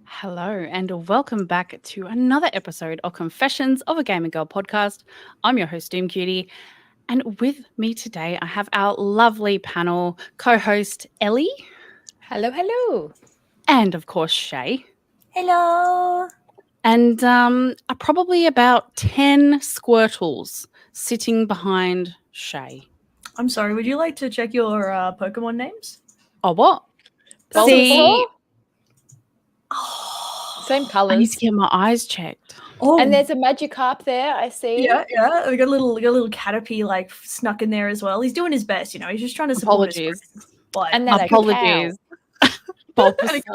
Hello and welcome back to another episode of Confessions of a Gamer Girl podcast. I'm your host, Doomcutie, and with me today I have our lovely panel co-host Ellie. Hello, hello. And of course Shaye. Hello. And probably about 10 Squirtles sitting behind Shaye. I'm sorry, would you like to check your Pokemon names? Oh, what? See, same I need colours. to get my eyes checked. Oh, And there's a Magikarp there, I see. yeah. We got a little Caterpie like snuck in there as well. He's doing his best, He's just trying to support his Apologies. friends. But And then Apologies.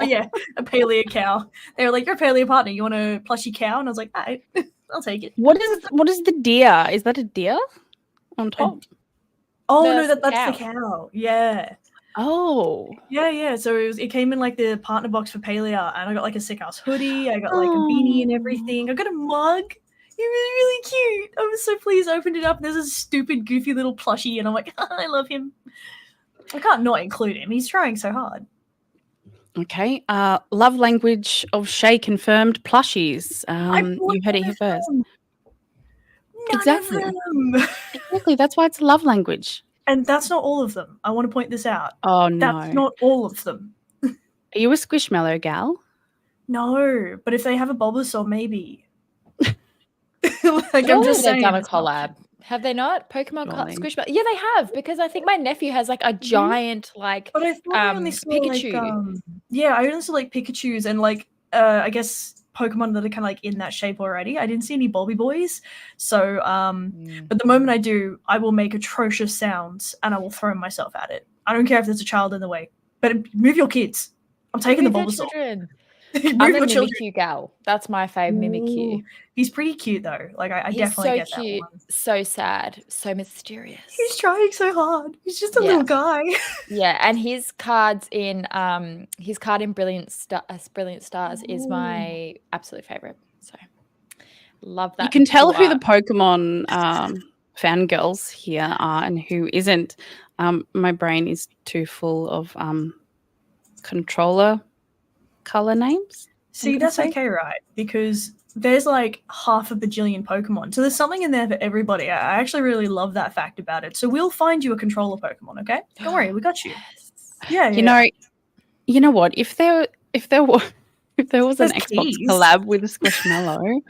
yeah, a paleo cow. They were like, "You're a paleo partner. You want a plushy cow?" And I was like, "Alright, I'll take it." What is the deer? Is that a deer on top? Oh No, no, that's the that's the cow. Yeah. Oh. Yeah. So it came in like the partner box for paleo, and I got like a sick ass hoodie. I got like a beanie and everything. I got a mug. It was really cute. I was so pleased. I opened it up, and there's a stupid, goofy little plushie, and I'm like, I love him. I can't not include him. He's trying so hard. Okay. Love language of Shaye confirmed plushies. bought You heard it here first. None Exactly. of them. Exactly. That's why it's a love language. And that's not all of them. I want to point this out. Oh no. That's not all of them. Are you a Squishmallow gal? No, but if they have a Bulbasaur, maybe. Like, I'm Surely just they've saying. done a it's not- collab. Have they not? Pokemon Surely. Squishmallow. Yeah, they have, because I think my nephew has like a giant like But I thought I only saw Pikachu. I only saw like Pikachus and like I guess Pokemon that are kind of like in that shape already. I didn't see any Bulby boys. So but the moment I do, I will make atrocious sounds and I will throw myself at it. I don't care if there's a child in the way. But move your kids. I'm taking the Move their Bulbasaur. children. Move I'm your a children. Mimikyu gal. That's my fave, Mimikyu. Ooh, he's pretty cute though. Like I He's definitely so get that cute, one. so sad, so mysterious. He's trying so hard. He's just a Yeah. little guy. Yeah, and his card in Brilliant Stars is my absolute favorite. So love that. You can tell who the art. Pokemon fangirls here are and who isn't. My brain is too full of controller color names. See, gonna that's say. okay, right? Because there's like half a bajillion Pokemon. So there's something in there for everybody. I actually really love that fact about it. So we'll find you a controller Pokemon, okay? Don't worry, we got you. Yeah, You know what? If there was an There's Xbox keys. collab with a Squishmallow,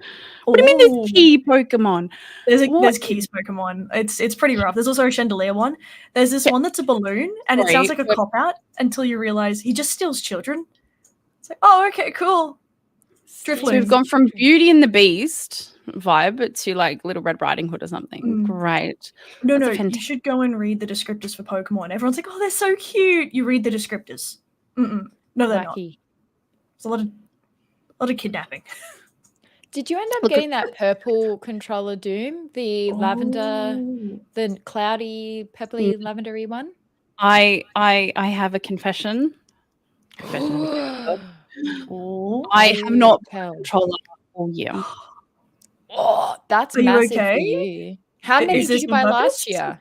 what do you mean there's key Pokemon? There's What keys Pokemon. It's pretty rough. There's also a chandelier one. There's this one that's a balloon, and it sounds Sorry, like a but- cop out until you realize he just steals children. It's like, oh, okay, cool. So Drifloon. we've gone from Beauty and the Beast vibe to like Little Red Riding Hood or something. Great. No, That's a you fantastic- should go and read the descriptors for Pokemon. Everyone's like, oh, they're so cute. You read the descriptors. No, they're not. Wacky. It's a lot of kidnapping. Did you end up Look, getting that purple controller Doom? The lavender, Oh. the cloudy, purpley, lavendery one? I have a confession. Oh. I have not bought Hell. a controller all year. Oh, that's Are you massive for okay? you. How Is many this did you buy on last purpose? year?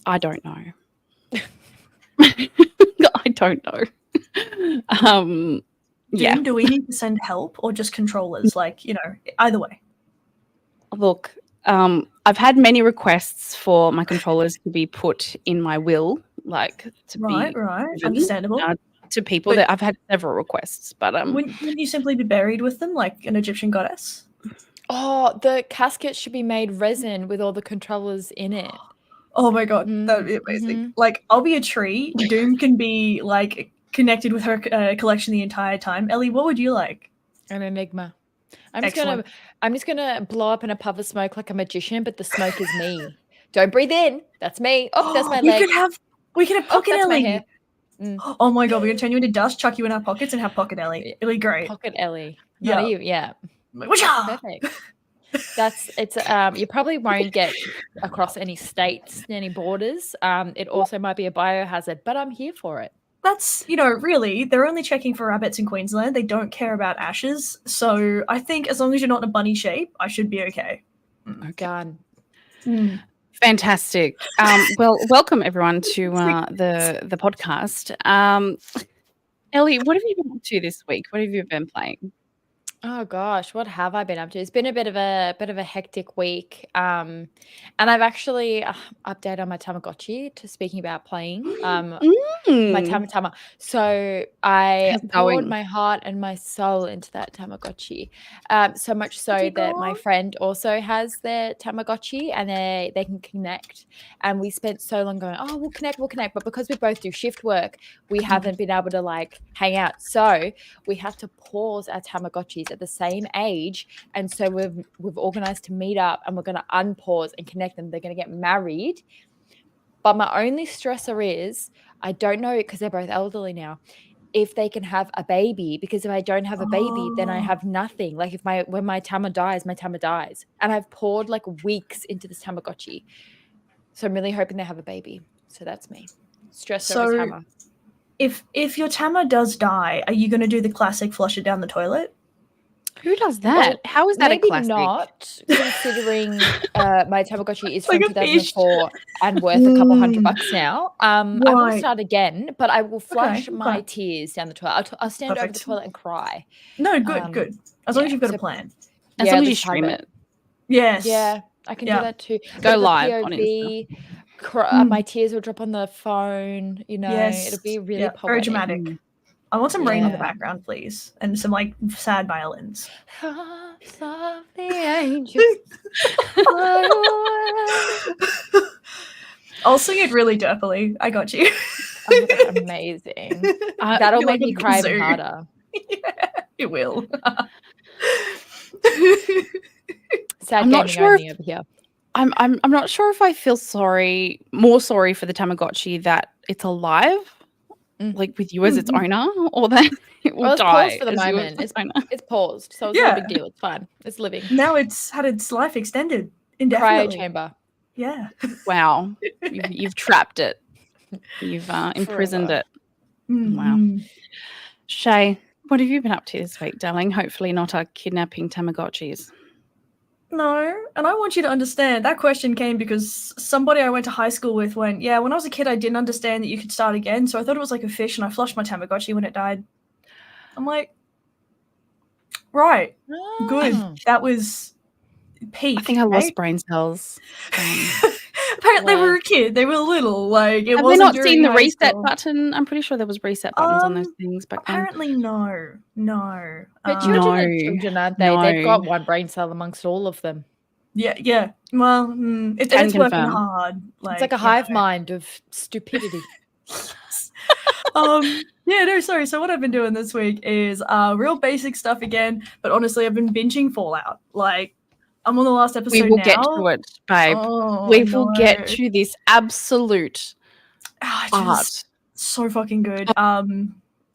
I don't know. I don't know. Yeah. Doom, do we need to send help or just controllers? Like, either way. Look, I've had many requests for my controllers to be put in my will, like to Right. be given, Understandable. to people. But- That I've had several requests, but Wouldn't you simply be buried with them like an Egyptian goddess? Oh, the casket should be made resin with all the controllers in it. Oh my god, that would be amazing. Like, I'll be a tree. Doom can be like connected with her collection the entire time. Ellie, what would you like? An enigma. Excellent. I'm just gonna blow up in a puff of smoke like a magician, but the smoke is me. Don't breathe in. That's me. Oh, that's my leg. We could have Pocket that's my Ellie. hair. Oh my god, we're gonna turn you into dust, chuck you in our pockets, and have Pocket Ellie. It'll be great. Pocket Ellie. Yeah. Yeah. Whooshah! Perfect. You probably won't get across any states, any borders. It also might be a biohazard, but I'm here for it. That's, really, they're only checking for rabbits in Queensland. They don't care about ashes. So I think as long as you're not in a bunny shape, I should be okay. Okay. Done. Fantastic. Well, welcome everyone to the podcast. Ellie, what have you been up to this week? What have you been playing? Oh gosh, what have I been up to? It's been a bit of a hectic week. And I've actually updated on my Tamagotchi to speaking about playing. My Tama. So I poured my heart and my soul into that Tamagotchi. So much so that my friend also has their Tamagotchi and they can connect. And we spent so long going, oh, we'll connect. But because we both do shift work, we haven't been able to like hang out. So we had to pause our Tamagotchis at the same age. And so we've organized to meet up and we're going to unpause and connect them. They're going to get married. But my only stressor is I don't know, because they're both elderly now, if they can have a baby, because if I don't have a baby, then I have nothing. Like when my Tama dies, my Tama dies. And I've poured like weeks into this Tamagotchi. So I'm really hoping they have a baby. So that's me. Stress over Tama. If your Tama does die, are you going to do the classic flush it down the toilet? Who does that? Well, how is that a maybe classic? Not, considering my Tamagotchi is from Like a fish. 2004 and worth a couple $100 now. I will start again, but I will flush my tears down the toilet. I'll stand over the toilet and cry. No, good. As long as you've got a plan. As long as you stream it. Yes. Yeah, I can do that too. Go live on Insta. My tears will drop on the phone. It'll be really poetic. Very dramatic. I want some rain in the background, please, and some like sad violins. Of the angels. I'll sing it really derpily. I got you. Oh, that's amazing. That'll make me cry even harder. Yeah, it will. Sad I'm not sure only over here. I'm not sure if I feel more sorry for the Tamagotchi that it's alive, like with you as its owner, or that it will die. It's paused for the moment. It's paused, so it's not a big deal. It's fine. It's living. Now it's had its life extended indefinitely. Cryo chamber. Yeah. Wow. You've trapped it. You've imprisoned it. Wow. Shaye, what have you been up to this week, darling? Hopefully not kidnapping Tamagotchis. No, and I want you to understand that question came because somebody I went to high school with went, yeah, when I was a kid I didn't understand that you could start again, so I thought it was like a fish and I flushed my Tamagotchi when it died. I'm like, right, good. That was peak. I think I lost brain cells. Apparently they were a kid. They were little. Like it Have wasn't. Have we not seen the high reset school. button? I'm pretty sure there was reset buttons on those things back then. Apparently, no. But children are children, aren't they? They've got one brain cell amongst all of them. Yeah. Well, it's working hard. It's like a hive mind of stupidity. Sorry. So what I've been doing this week is real basic stuff again. But honestly, I've been binging Fallout. Like, I'm on the last episode now. We will get to it, babe. We will get to this absolute art. So fucking good.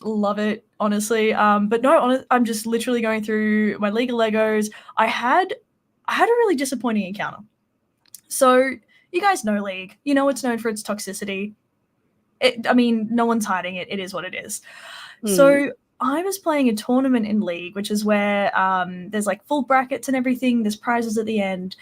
Love it, honestly. But no, I'm just literally going through my League of Legos. I had a really disappointing encounter. So you guys know League. You know it's known for its toxicity. No one's hiding it. It is what it is. So I was playing a tournament in League, which is where there's like full brackets and everything. There's prizes at the end.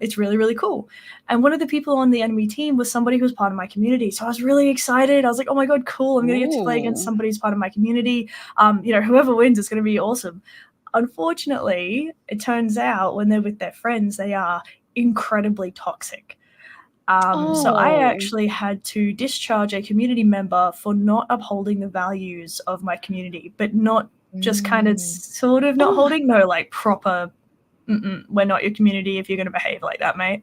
It's really, really cool. And one of the people on the enemy team was somebody who was part of my community. So I was really excited. I was like, oh my God, cool. I'm going to get to play against somebody who's part of my community. Whoever wins is going to be awesome. Unfortunately, it turns out when they're with their friends, they are incredibly toxic. So I actually had to discharge a community member for not upholding the values of my community, but not just kind of sort of not holding, no, like proper, we're not your community if you're going to behave like that, mate.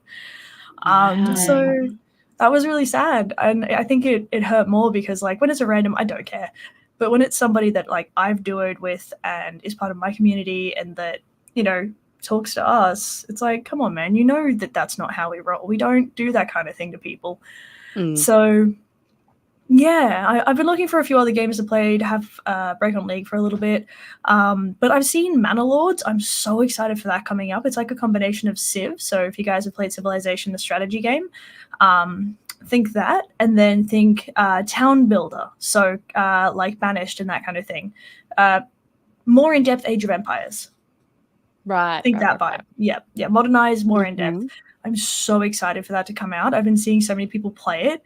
So that was really sad. And I think it hurt more because like when it's a random, I don't care. But when it's somebody that like I've duoed with and is part of my community and that, talks to us, it's like, come on, man, that's not how we roll. We don't do that kind of thing to people. So Yeah, I've been looking for a few other games to play, to have break on League for a little bit. But I've seen Manor Lords. I'm so excited for that coming up. It's like a combination of Civ. So if you guys have played Civilization, the strategy game, think that, and then think Town Builder. So like Banished and that kind of thing. More in-depth Age of Empires. Right. Think that vibe. Right. Yeah, modernized, more in-depth. Mhm. I'm so excited for that to come out. I've been seeing so many people play it,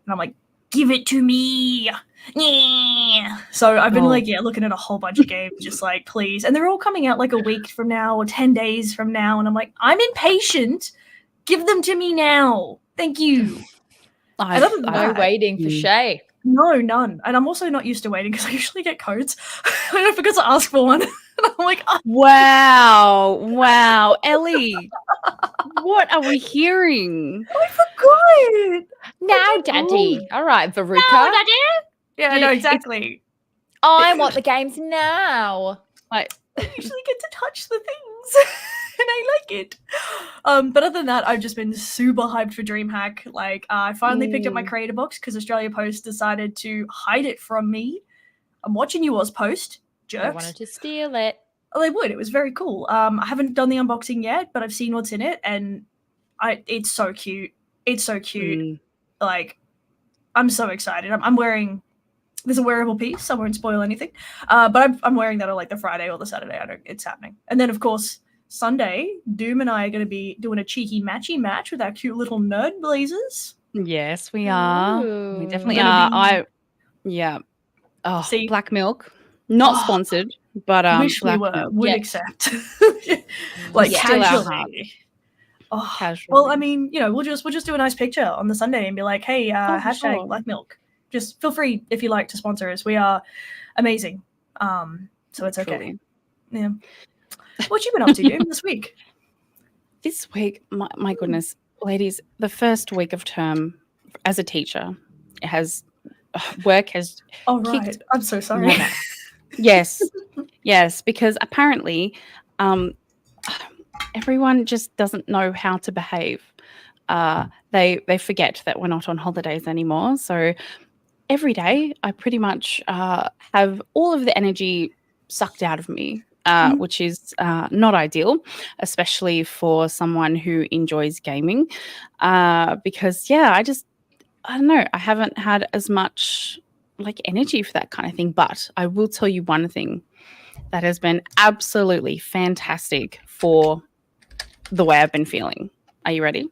and I'm like, give it to me. Yeah. So I've been looking at a whole bunch of games, just like, please. And they're all coming out like a week from now or 10 days from now. And I'm like, I'm impatient. Give them to me now. Thank you. And other than No that, waiting for Shaye. no, none. And I'm also not used to waiting because I usually get codes. And I forgot to ask for one. And I'm like, oh. Wow, Ellie, what are we hearing? I forgot. Now, Daddy. All right, Veruca. No, Daddy. Yeah, no, It's- exactly. I want the games now. Like, I usually get to touch the things. And I like it. But other than that, I've just been super hyped for DreamHack. Like, I finally picked up my creator box because Australia Post decided to hide it from me. I'm watching you, Oz Post. Jerks. I wanted to steal it. Oh, they would. It was very cool. I haven't done the unboxing yet, but I've seen what's in it, and it's so cute. It's so cute. Like, I'm so excited. I'm wearing. There's a wearable piece. I won't spoil anything. But I'm wearing that on like the Friday or the Saturday. It's happening. And then of course Sunday, Doom and I are going to be doing a cheeky matchy match with our cute little nerd blazers. yes, we are. Ooh. We definitely Gonna are. Yeah. Oh, See? Black Milk, not sponsored, but Wish we Black were. Milk. Would Yeah. accept. Like Still our heart. casually. Oh, Casually. well, I mean, we'll just do a nice picture on the Sunday and be like, hey, for hashtag sure. Black Milk. Just feel free if you like to sponsor us. We are amazing. So it's okay. Truly. Yeah. What you been up to, Doom, this week? This week, my goodness, ladies, the first week of term as a teacher work has Oh, right. kicked I'm so sorry. my butt. Yes, because apparently everyone just doesn't know how to behave. They forget that we're not on holidays anymore. So every day I pretty much have all of the energy sucked out of me, which is not ideal, especially for someone who enjoys gaming. Because, I don't know, I haven't had as much like energy for that kind of thing. But I will tell you one thing that has been absolutely fantastic for the way I've been feeling. Are you ready?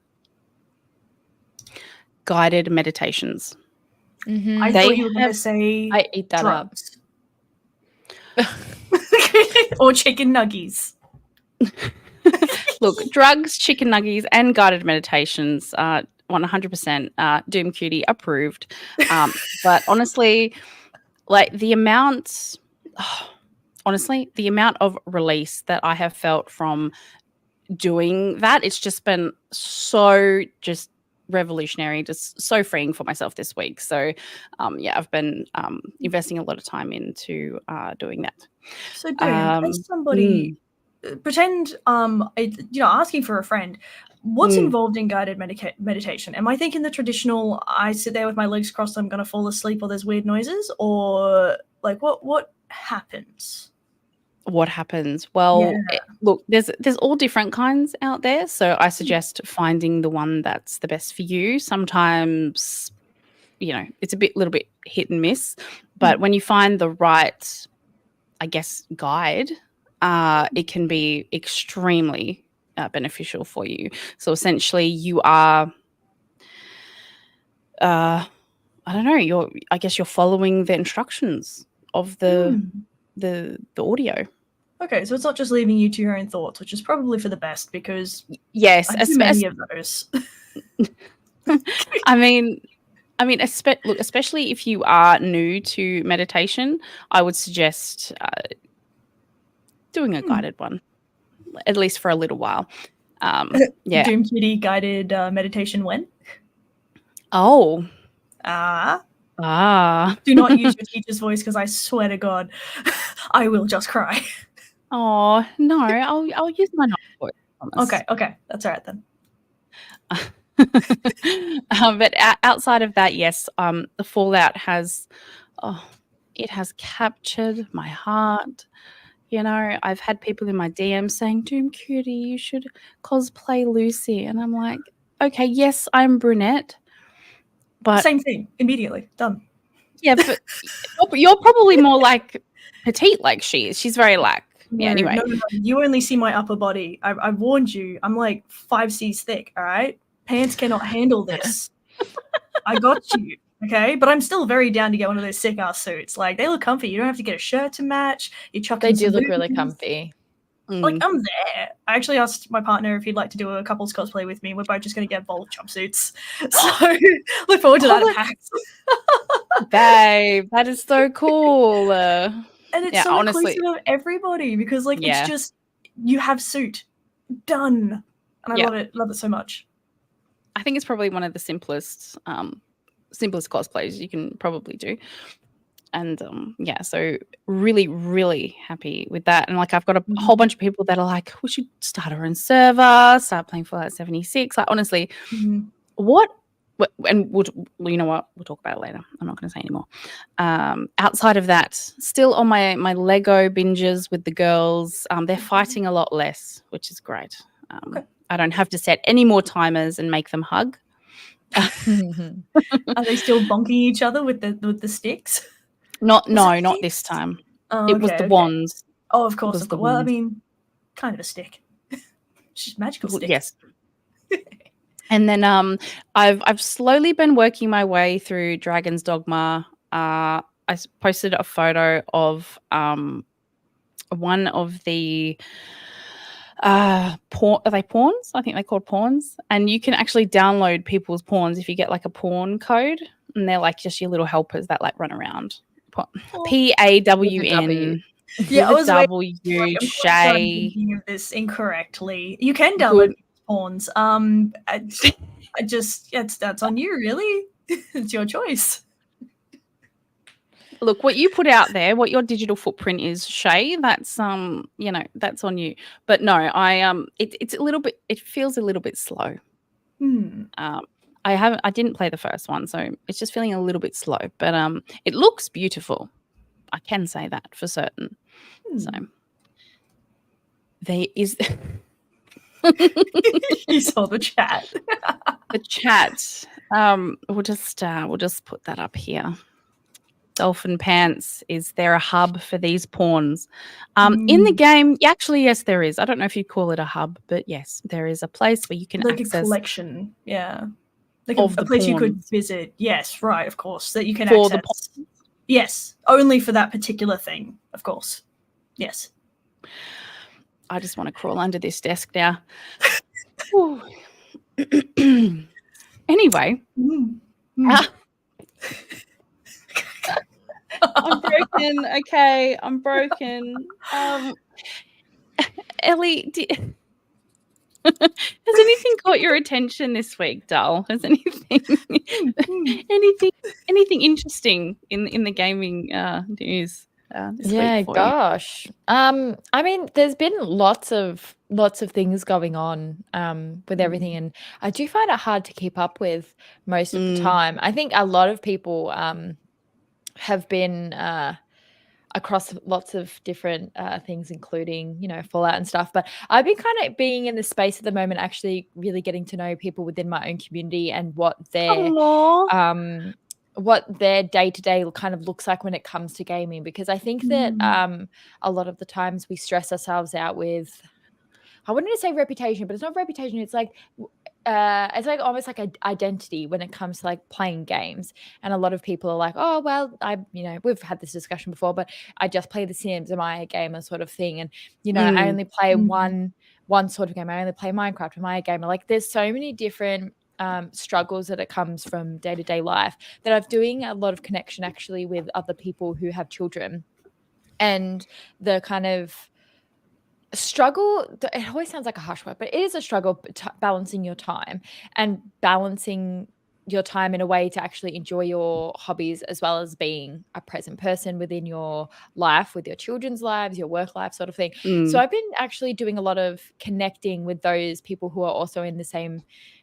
Guided meditations. Mm-hmm. I thought you were going to say I eat that drugs. Or chicken nuggies. Look, drugs, chicken nuggies, and guided meditations are 100% Doomcutie approved. But honestly, like the amount of release that I have felt from doing that, it's just been so just revolutionary, just so freeing for myself this week. So I've been investing a lot of time into doing that. So Doom, as somebody pretend asking for a friend, what's involved in guided meditation? Am I thinking the traditional I sit there with my legs crossed, I'm gonna fall asleep, or there's weird noises, or like what happens? What happens? Well, look, there's all different kinds out there. So I suggest finding the one that's the best for you. Sometimes, it's a little bit hit and miss. But when you find the right, I guess, guide, it can be extremely beneficial for you. So essentially you are, I don't know, you're following the instructions of the audio. Okay, so it's not just leaving you to your own thoughts, which is probably for the best because yes, I do many of those. I mean, especially if you are new to meditation, I would suggest doing a guided one, at least for a little while. Doomcutie guided meditation when? Oh. Do not use your teacher's voice because I swear to God, I will just cry. Oh no, I'll use my voice. Okay, that's all right then. But outside of that, yes, the Fallout has, it has captured my heart. You know, I've had people in my DMs saying, Doomcutie, you should cosplay Lucy. And I'm like, okay, yes, I'm brunette. But same thing, immediately, done. Yeah, but you're probably more like petite like she is. She's very like, No, yeah, anyway. No. You only see my upper body. I warned you. I'm like 5 C's thick, all right? Pants cannot handle this. I got you, okay? But I'm still very down to get one of those sick-ass suits. Like, they look comfy. You don't have to get a shirt to match. You chuck They do look really comfy. Like, I'm there. I actually asked my partner if he'd like to do a couples cosplay with me. We're both just going to get bold jumpsuits. So, look forward to that at PAX. Babe, that is so cool. And it's so honestly, inclusive of everybody because, like, it's just, you have suit. Done. And I love it so much. I think it's probably one of the simplest cosplays you can probably do. And so really, really happy with that. And like, I've got a whole bunch of people that are like, we should start our own server, start playing Fallout 76. Like, honestly, and you know what? We'll talk about it later. I'm not going to say anymore. Outside of that, still on my Lego binges with the girls. They're fighting a lot less, which is great. I don't have to set any more timers and make them hug. Are they still bonking each other with the sticks? Not this time. It was the wands. Oh, of course. Well, I mean, kind of a stick. She's magical stick. Yes. And then I've slowly been working my way through Dragon's Dogma. I posted a photo of one of the are they pawns? I think they're called pawns. And you can actually download people's pawns if you get like a pawn code, and they're like just your little helpers that like run around. PAWN. Yeah, I was W Shaye. Thinking of this incorrectly. You can download pawns. I just that's on you, really. It's your choice. Look, what you put out there, what your digital footprint is, Shaye, that's that's on you. But no, it's a little bit, it feels a little bit slow. I didn't play the first one, so it's just feeling a little bit slow. But it looks beautiful. I can say that for certain. So there is you saw the chat. The chat. We'll just put that up here. Dolphin Pants, is there a hub for these pawns? In the game, actually, yes, there is. I don't know if you call it a hub, but yes, there is a place where you can like access a collection, like of a place pawns. You could visit. Yes, right, of course, that you can for access. Yes, only for that particular thing, of course. Yes. I just want to crawl under this desk now. Anyway. I'm broken. Okay, I'm broken. Ellie, has anything caught your attention this week, doll? Has anything interesting in the gaming news this week for gosh. I mean, there's been lots of things going on with everything, and I do find it hard to keep up with most of the time. I think a lot of people have been across lots of different things, including, Fallout and stuff. But I've been kind of being in the space at the moment, actually really getting to know people within my own community and what their day-to-day kind of looks like when it comes to gaming. Because I think that a lot of the times we stress ourselves out with, I wouldn't say reputation, but it's not reputation. It's like almost like an identity when it comes to like playing games. And a lot of people are like, oh, well, we've had this discussion before, but I just play The Sims. Am I a gamer sort of thing? And, I only play one sort of game. I only play Minecraft. Am I a gamer? Like there's so many different struggles that it comes from day-to-day life that I'm doing a lot of connection actually with other people who have children, and the kind of struggle, it always sounds like a harsh word, but it is a struggle balancing your time and balancing your time in a way to actually enjoy your hobbies, as well as being a present person within your life, with your children's lives, your work life, sort of thing. So I've been actually doing a lot of connecting with those people who are also in the same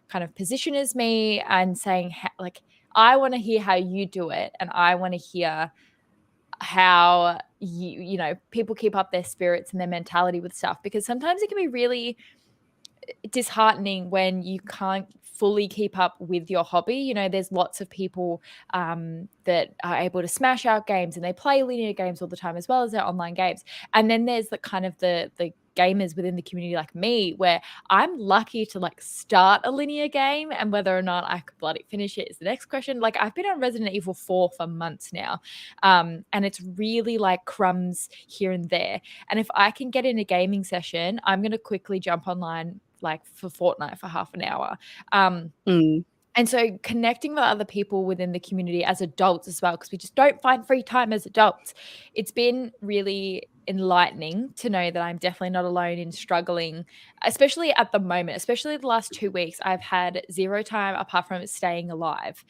kind of position as me, and saying, like, I want to hear how you do it, and I want to hear how you know, people keep up their spirits and their mentality with stuff, because sometimes it can be really disheartening when you can't fully keep up with your hobby. You know, there's lots of people that are able to smash out games, and they play linear games all the time as well as their online games. And then there's the kind of the gamers within the community like me, where I'm lucky to like start a linear game, and whether or not I could bloody finish it is the next question. Like, I've been on Resident Evil 4 for months now, and it's really like crumbs here and there. And if I can get in a gaming session, I'm going to quickly jump online like for Fortnite for half an hour. And so connecting with other people within the community as adults as well, because we just don't find free time as adults. It's been really enlightening to know that I'm definitely not alone in struggling, especially at the moment. Especially the last 2 weeks, I've had zero time apart from staying alive.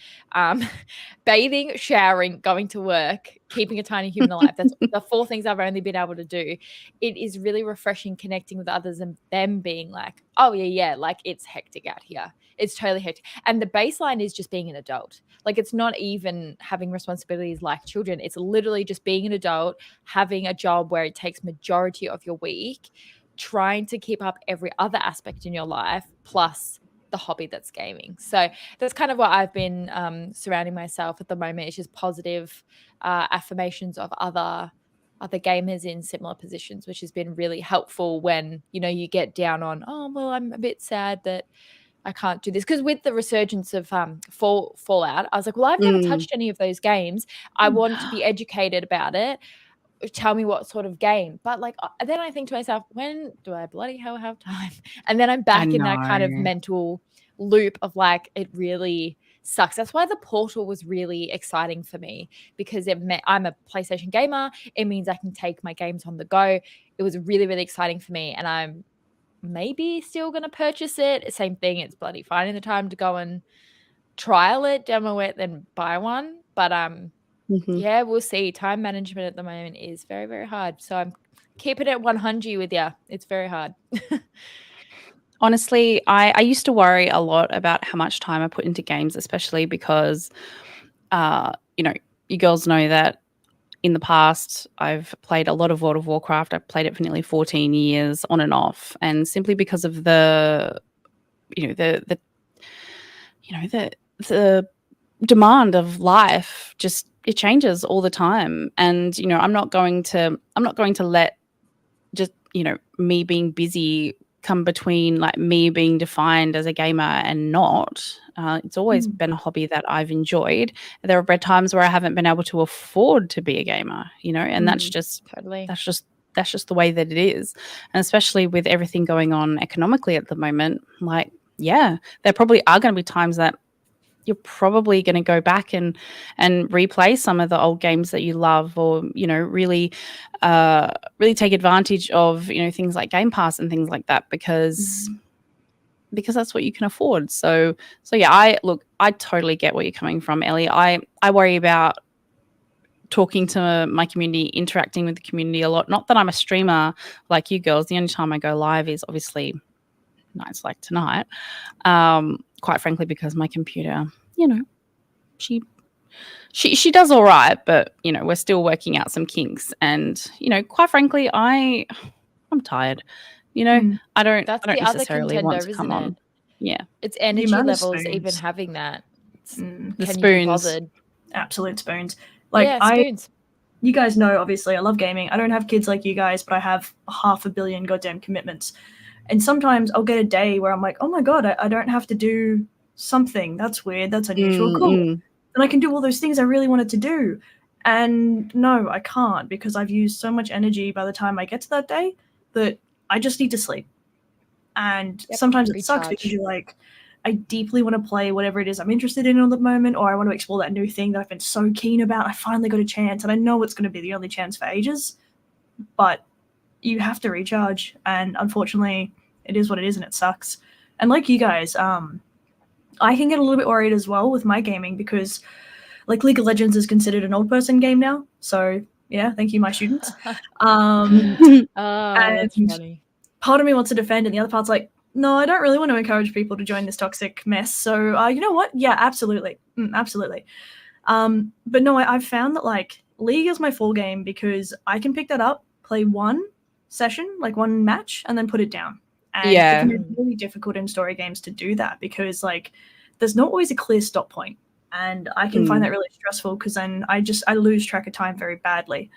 Bathing, showering, going to work, keeping a tiny human alive. That's the 4 things I've only been able to do. It is really refreshing connecting with others and them being like, oh yeah, like, it's hectic out here. It's totally hectic. And the baseline is just being an adult. Like, it's not even having responsibilities like children. It's literally just being an adult, having a job where it takes majority of your week, trying to keep up every other aspect in your life, plus the hobby that's gaming. So that's kind of what I've been surrounding myself at the moment. It's just positive affirmations of other gamers in similar positions, which has been really helpful when, you know, you get down on, oh, well, I'm a bit sad that I can't do this. Because with the resurgence of Fallout, I was like, well, I've never touched any of those games. I want to be educated about it. Tell me what sort of game. But like, then I think to myself, when do I bloody hell have time? And then I'm back in that kind of mental loop of like, it really sucks. That's why the Portal was really exciting for me, because I'm a PlayStation gamer. It means I can take my games on the go. It was really, really exciting for me, and I'm maybe still going to purchase it. Same thing, it's bloody finding the time to go and trial it, demo it, then buy one. But yeah, we'll see. Time management at the moment is very, very hard. So I'm keeping it 100 with you. It's very hard. Honestly, I used to worry a lot about how much time I put into games, especially because, you know, you girls know that in the past I've played a lot of World of Warcraft. I've played it for nearly 14 years on and off, and simply because of the demand of life, just it changes all the time. And, you know, I'm not going to let just, you know, me being busy come between like me being defined as a gamer and not. It's always been a hobby that I've enjoyed. There have been times where I haven't been able to afford to be a gamer, you know, and that's just the way that it is. And especially with everything going on economically at the moment, like, yeah, there probably are going to be times that you're probably going to go back and replay some of the old games that you love, or, you know, really take advantage of, you know, things like Game Pass and things like that, because that's what you can afford. So yeah, I totally get where you're coming from, Ellie. I worry about talking to my community, interacting with the community a lot. Not that I'm a streamer like you girls. The only time I go live is obviously nights like tonight. Quite frankly, because my computer, you know, she does all right, but, you know, we're still working out some kinks. And, you know, quite frankly, I'm tired. You know, I don't necessarily want to come on. Yeah, it's energy levels. Even having that, the spoons, absolute spoons. Like, spoons. You guys know, obviously, I love gaming. I don't have kids like you guys, but I have 500 million goddamn commitments. And sometimes I'll get a day where I'm like, oh my God, I don't have to do something. That's weird. That's unusual. Cool. And I can do all those things I really wanted to do. And no, I can't, because I've used so much energy by the time I get to that day that I just need to sleep. And sometimes it sucks because you're like, I deeply want to play whatever it is I'm interested in at the moment, or I want to explore that new thing that I've been so keen about. I finally got a chance, and I know it's going to be the only chance for ages. But you have to recharge, and unfortunately it is what it is, and it sucks. And like you guys, I can get a little bit worried as well with my gaming because, like, League of Legends is considered an old person game now. So yeah, thank you, my students. That's funny. Part of me wants to defend, and the other part's like, no, I don't really want to encourage people to join this toxic mess. So you know what? Yeah, absolutely, absolutely. But no, I've found that like League is my full game because I can pick that up, play one session, like one match, and then put it down. And it can be really difficult in story games to do that because like there's not always a clear stop point. And I can find that really stressful because then I lose track of time very badly.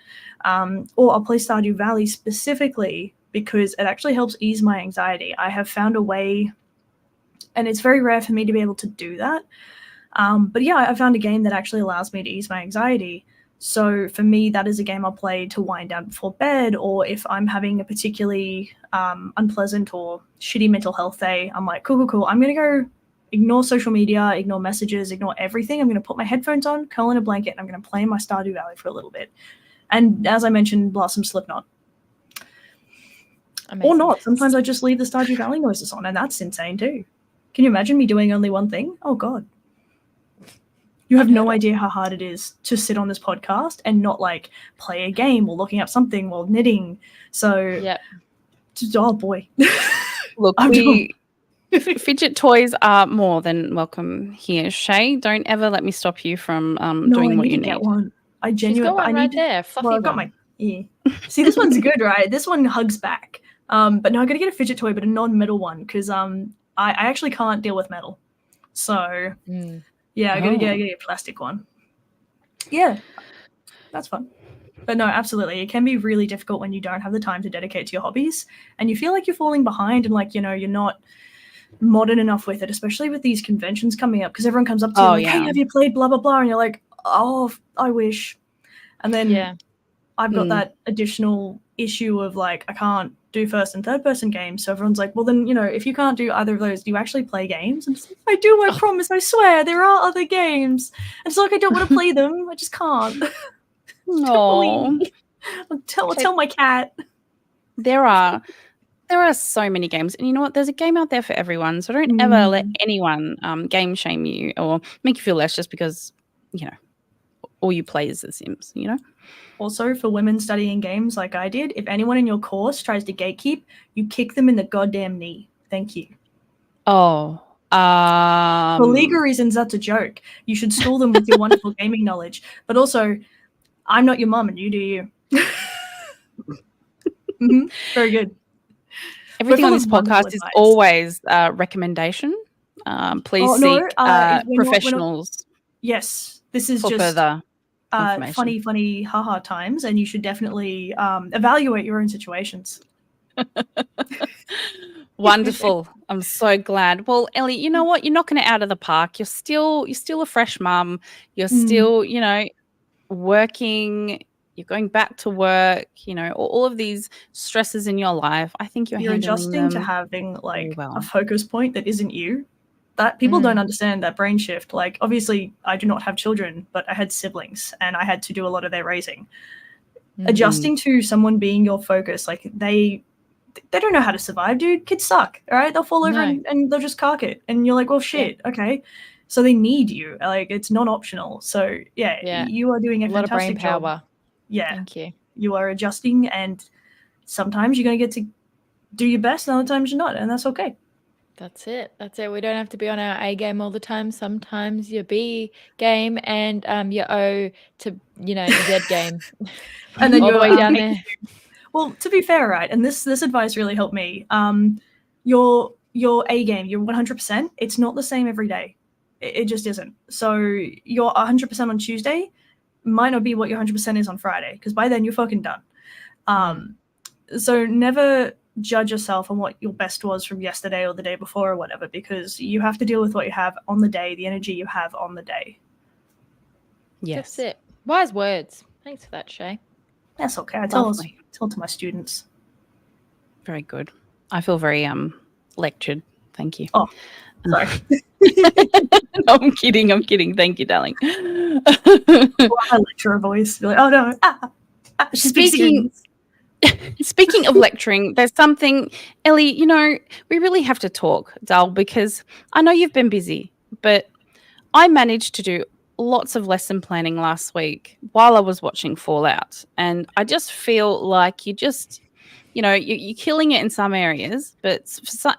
Or I'll play Stardew Valley specifically because it actually helps ease my anxiety. I have found a way, and it's very rare for me to be able to do that. But yeah, I found a game that actually allows me to ease my anxiety. So for me, that is a game I'll play to wind down before bed, or if I'm having a particularly unpleasant or shitty mental health day, I'm like, cool. I'm going to go ignore social media, ignore messages, ignore everything. I'm going to put my headphones on, curl in a blanket, and I'm going to play my Stardew Valley for a little bit. And as I mentioned, blast some Slipknot. Amazing. Or not. Sometimes I just leave the Stardew Valley noises on, and that's insane too. Can you imagine me doing only one thing? Oh, God. You have no idea how hard it is to sit on this podcast and not, like, play a game or looking up something while knitting. So, oh, boy. Look, fidget toys are more than welcome here. Shaye, don't ever let me stop you from doing what you need. Get one. I genuinely. She's got one right there. Fluffy I've got my. Yeah. See, this one's good, right? This one hugs back. But no, I got to get a fidget toy, but a non-metal one because I actually can't deal with metal. So yeah, I got to get a plastic one. Yeah, that's fun. But no, absolutely, it can be really difficult when you don't have the time to dedicate to your hobbies, and you feel like you're falling behind, and like you're not modern enough with it, especially with these conventions coming up because everyone comes up to you like, hey, have you played blah blah blah, and you're like, oh, I wish. And then I've got that additional issue of like I can't do first and third person games, so everyone's like, well then, if you can't do either of those, do you actually play games? And like, I do, I promise, I swear there are other games. And it's like I don't want to play them, I just can't. No. I'll tell my cat. There are so many games, and you know what? There's a game out there for everyone. So don't ever let anyone game shame you or make you feel less just because all you play is The Sims. Also, for women studying games like I did, if anyone in your course tries to gatekeep, you kick them in the goddamn knee. Thank you. Oh. For legal reasons, that's a joke. You should school them with your wonderful gaming knowledge. But also, I'm not your mum and you do you. Very good. Everything on this podcast is always recommendation. Please seek professionals. Yes, this is for just further funny haha times, and you should definitely evaluate your own situations. Wonderful. I'm so glad. Well, Ellie, you know what? You're knocking it out of the park. You're still a fresh mum. You're still, working. You're going back to work. All of these stresses in your life. I think you're adjusting to having like a focus point that isn't you. That people don't understand that brain shift. Like, obviously, I do not have children, but I had siblings, and I had to do a lot of their raising. Adjusting to someone being your focus, like they don't know how to survive, dude. Kids suck, all right? They'll fall over and they'll just cark it, and you're like, well, shit, okay. So they need you. Like, it's not optional. So yeah, you are doing a fantastic job. Brain power. Yeah, thank you. You are adjusting, and sometimes you're going to get to do your best, and other times you're not, and that's okay. That's it. We don't have to be on our A game all the time. Sometimes your B game and your O to Z game, and then all the way down there. Well, to be fair, right, and this advice really helped me. Your A game, you're 100%. It's not the same every day. It just isn't. So your 100% on Tuesday might not be what your 100% is on Friday, because by then you're fucking done. So never judge yourself on what your best was from yesterday or the day before or whatever, because you have to deal with what you have on the day, the energy you have on the day. Yes. That's it. Wise words. Thanks for that, Shaye. That's okay. I tell to my students. Very good. I feel very lectured. Thank you. Oh, sorry. No, I'm kidding. Thank you, darling. My lecturer voice. You're like, oh no. Speaking of lecturing, there's something, Ellie, we really have to talk, doll, because I know you've been busy, but I managed to do lots of lesson planning last week while I was watching Fallout, and I just feel like you're killing it in some areas, but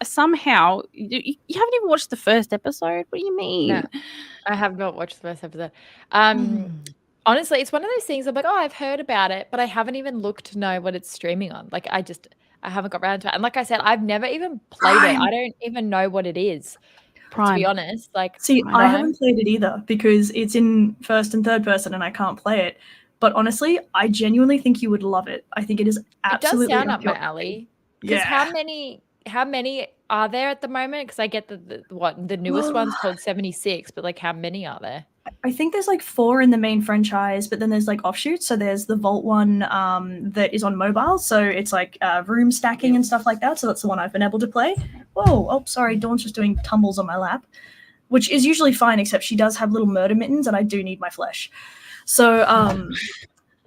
somehow you haven't even watched the first episode. What do you mean? No, I have not watched the first episode. Honestly, it's one of those things I'm like, oh, I've heard about it, but I haven't even looked to know what it's streaming on. Like, I haven't got around to it. And like I said, I've never even played it. I don't even know what it is, to be honest. Like, see, I haven't played it either because it's in first and third person and I can't play it. But honestly, I genuinely think you would love it. I think it is absolutely. It does sound up my alley. Because how many are there at the moment? Because I get the newest one's called 76, but like how many are there? I think there's like 4 in the main franchise, but then there's like offshoots. So there's the Vault one that is on mobile. So it's like room stacking and stuff like that. So that's the one I've been able to play. Whoa, oh, sorry. Dawn's just doing tumbles on my lap, which is usually fine, except she does have little murder mittens and I do need my flesh. So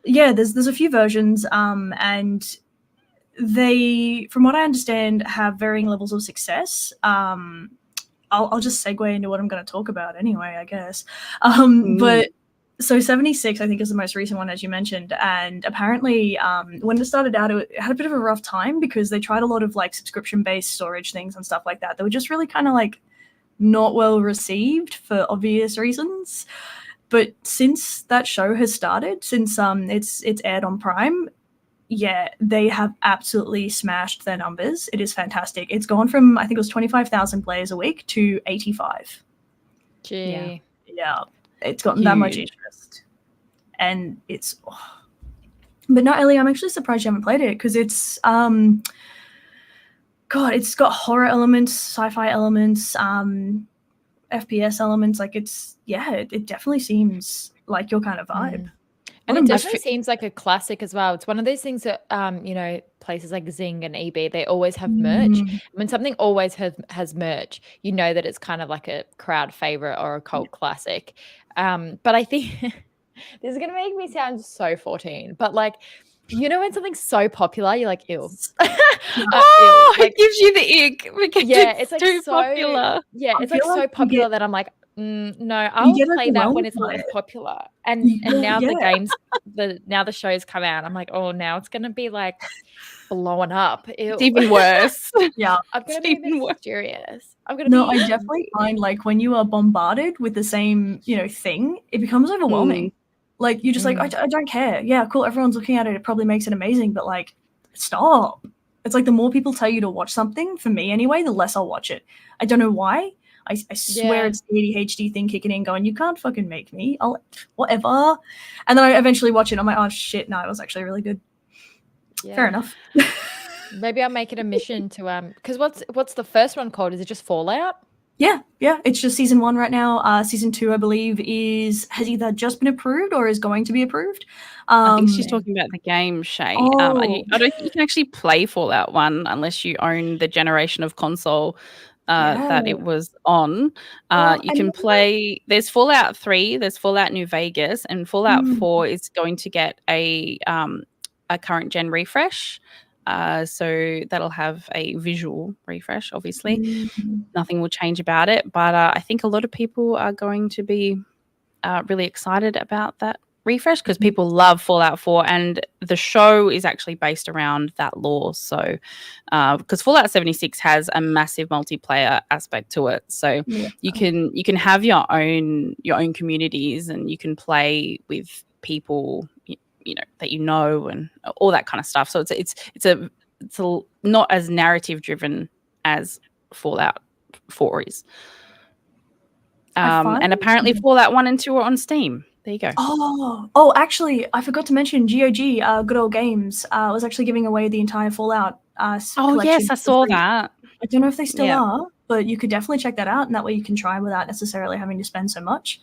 yeah, there's a few versions and they, from what I understand, have varying levels of success. I'll just segue into what I'm going to talk about anyway, I guess. But so 76, I think, is the most recent one, as you mentioned. And apparently, when it started out, it had a bit of a rough time because they tried a lot of like subscription-based storage things and stuff like that. They were just really kind of like not well received for obvious reasons. But since that show has started, since it's aired on Prime, yeah, they have absolutely smashed their numbers. It is fantastic. It's gone from, I think it was 25,000 players a week to 85. Gee. Yeah. It's gotten that much interest. And it's... Oh. But no, Ellie, I'm actually surprised you haven't played it because it's... God, it's got horror elements, sci-fi elements, FPS elements. Like it's... Yeah, it definitely seems like your kind of vibe. And it definitely seems like a classic as well. It's one of those things that, places like Zing and EB, they always have merch. When something always has merch, you know that it's kind of like a crowd favorite or a cult classic. But I think this is going to make me sound so 14, but like, you know, when something's so popular, you're like, ew. It gives you the ick because it's like too popular. Yeah, it's like so popular that I'm like, no, I'll play that when it's less popular. And now the show's come out. I'm like, oh, now it's gonna be like blowing up. Ew. It's even worse. Yeah, I'm gonna be mysterious. I definitely find like when you are bombarded with the same, thing, it becomes overwhelming. Like you're just like, I don't care. Yeah, cool. Everyone's looking at it. It probably makes it amazing, but like, stop. It's like the more people tell you to watch something, for me anyway, the less I'll watch it. I don't know why. I swear it's the ADHD thing kicking in going, you can't fucking make me. I'll whatever. And then I eventually watch it. I'm like, oh shit, no, it was actually really good. Yeah. Fair enough. Maybe I'll make it a mission to because what's the first one called? Is it just Fallout? Yeah. It's just season 1 right now. Season 2, I believe, has either just been approved or is going to be approved. I think she's talking about the game, Shaye. I don't think you can actually play Fallout 1 unless you own the generation of console that it was on. You can play, there's Fallout 3, there's Fallout New Vegas, and Fallout 4 is going to get a current gen refresh. So that'll have a visual refresh, obviously. Nothing will change about it, but I think a lot of people are going to be really excited about that refresh because people love Fallout 4 and the show is actually based around that lore. So because Fallout 76 has a massive multiplayer aspect to it, so you can have your own communities and you can play with people that and all that kind of stuff. So it's not as narrative driven as Fallout 4 is. And apparently Fallout 1 and 2 are on Steam. There you go. Oh, actually, I forgot to mention GOG, Good Old Games, was actually giving away the entire Fallout collection. Yes, I saw that. I don't know if they still are, but you could definitely check that out, and that way you can try without necessarily having to spend so much.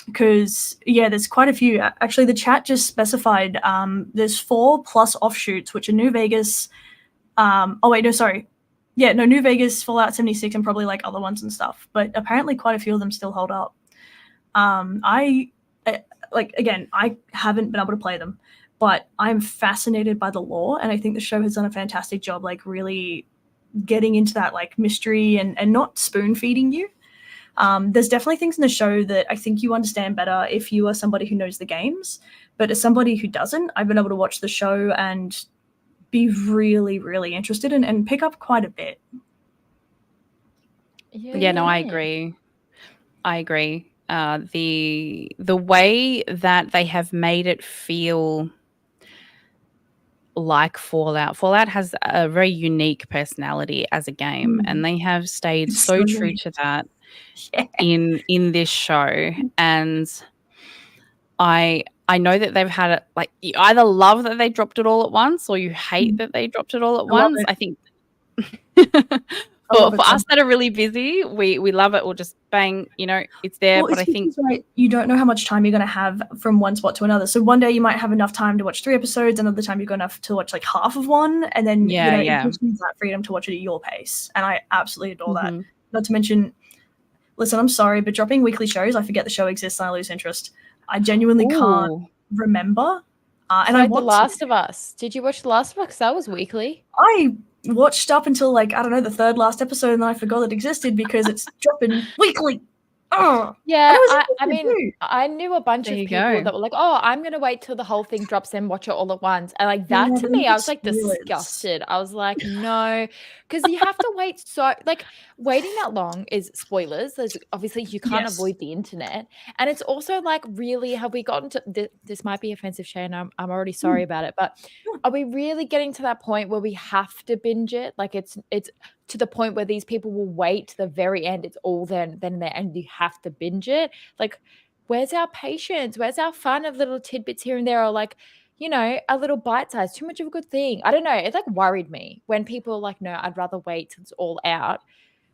Because, there's quite a few. Actually, the chat just specified there's 4 plus offshoots, which are New Vegas. New Vegas, Fallout 76, and probably like other ones and stuff. But apparently quite a few of them still hold up. I haven't been able to play them, but I'm fascinated by the lore, and I think the show has done a fantastic job, like really getting into that like mystery and not spoon feeding you. There's definitely things in the show that I think you understand better if you are somebody who knows the games. But as somebody who doesn't, I've been able to watch the show and be really, really interested and pick up quite a bit. Yeah, no, I agree. The way that they have made it feel like Fallout has a very unique personality as a game, and they have stayed It's so so true unique. to that Yeah. in this show. And I know that they've had it, like, you either love that they dropped it all at once or you hate that they dropped it all at I love once. it. I think I love for it so us that are really busy, we love it. We'll just bang, it's there. Well, But I it's think because, right, you don't know how much time you're going to have from one spot to another. So one day you might have enough time to watch 3 episodes, another time you're going to have to watch like half of one, and then Yeah, it yeah. gives you that freedom to watch it at your pace. And I absolutely adore that. Mhm. Not to mention, listen, I'm sorry, but dropping weekly shows, I forget the show exists and I lose interest. I genuinely can't Ooh. remember. And It's I like The want Last to. of Us. Did you watch The Last of Us? That was weekly. I watched up until like, I don't know, the third last episode, and then I forgot it existed because it's dropping weekly. Oh, Yeah, I interested mean, too. I knew a bunch There of you people go. that were like, "Oh, I'm gonna wait till the whole thing drops and watch it all at once." And like Yeah, that to but me, you I get was like spoilers. disgusted. I was like, no, because you have to wait like waiting that long is spoilers. There's obviously you can't Yes. avoid the internet, and it's also like, really, have we gotten to this? Might be offensive, Shaye, and I'm already sorry about it, but Sure. are we really getting to that point where we have to binge it? Like it's to the point where these people will wait to the very end. It's all then there, and you have to binge it. Like, where's our patience? Where's our fun of little tidbits here and there, or like, a little bite size? Too much of a good thing. I don't know. It like worried me when people are like, no, I'd rather wait till it's all out.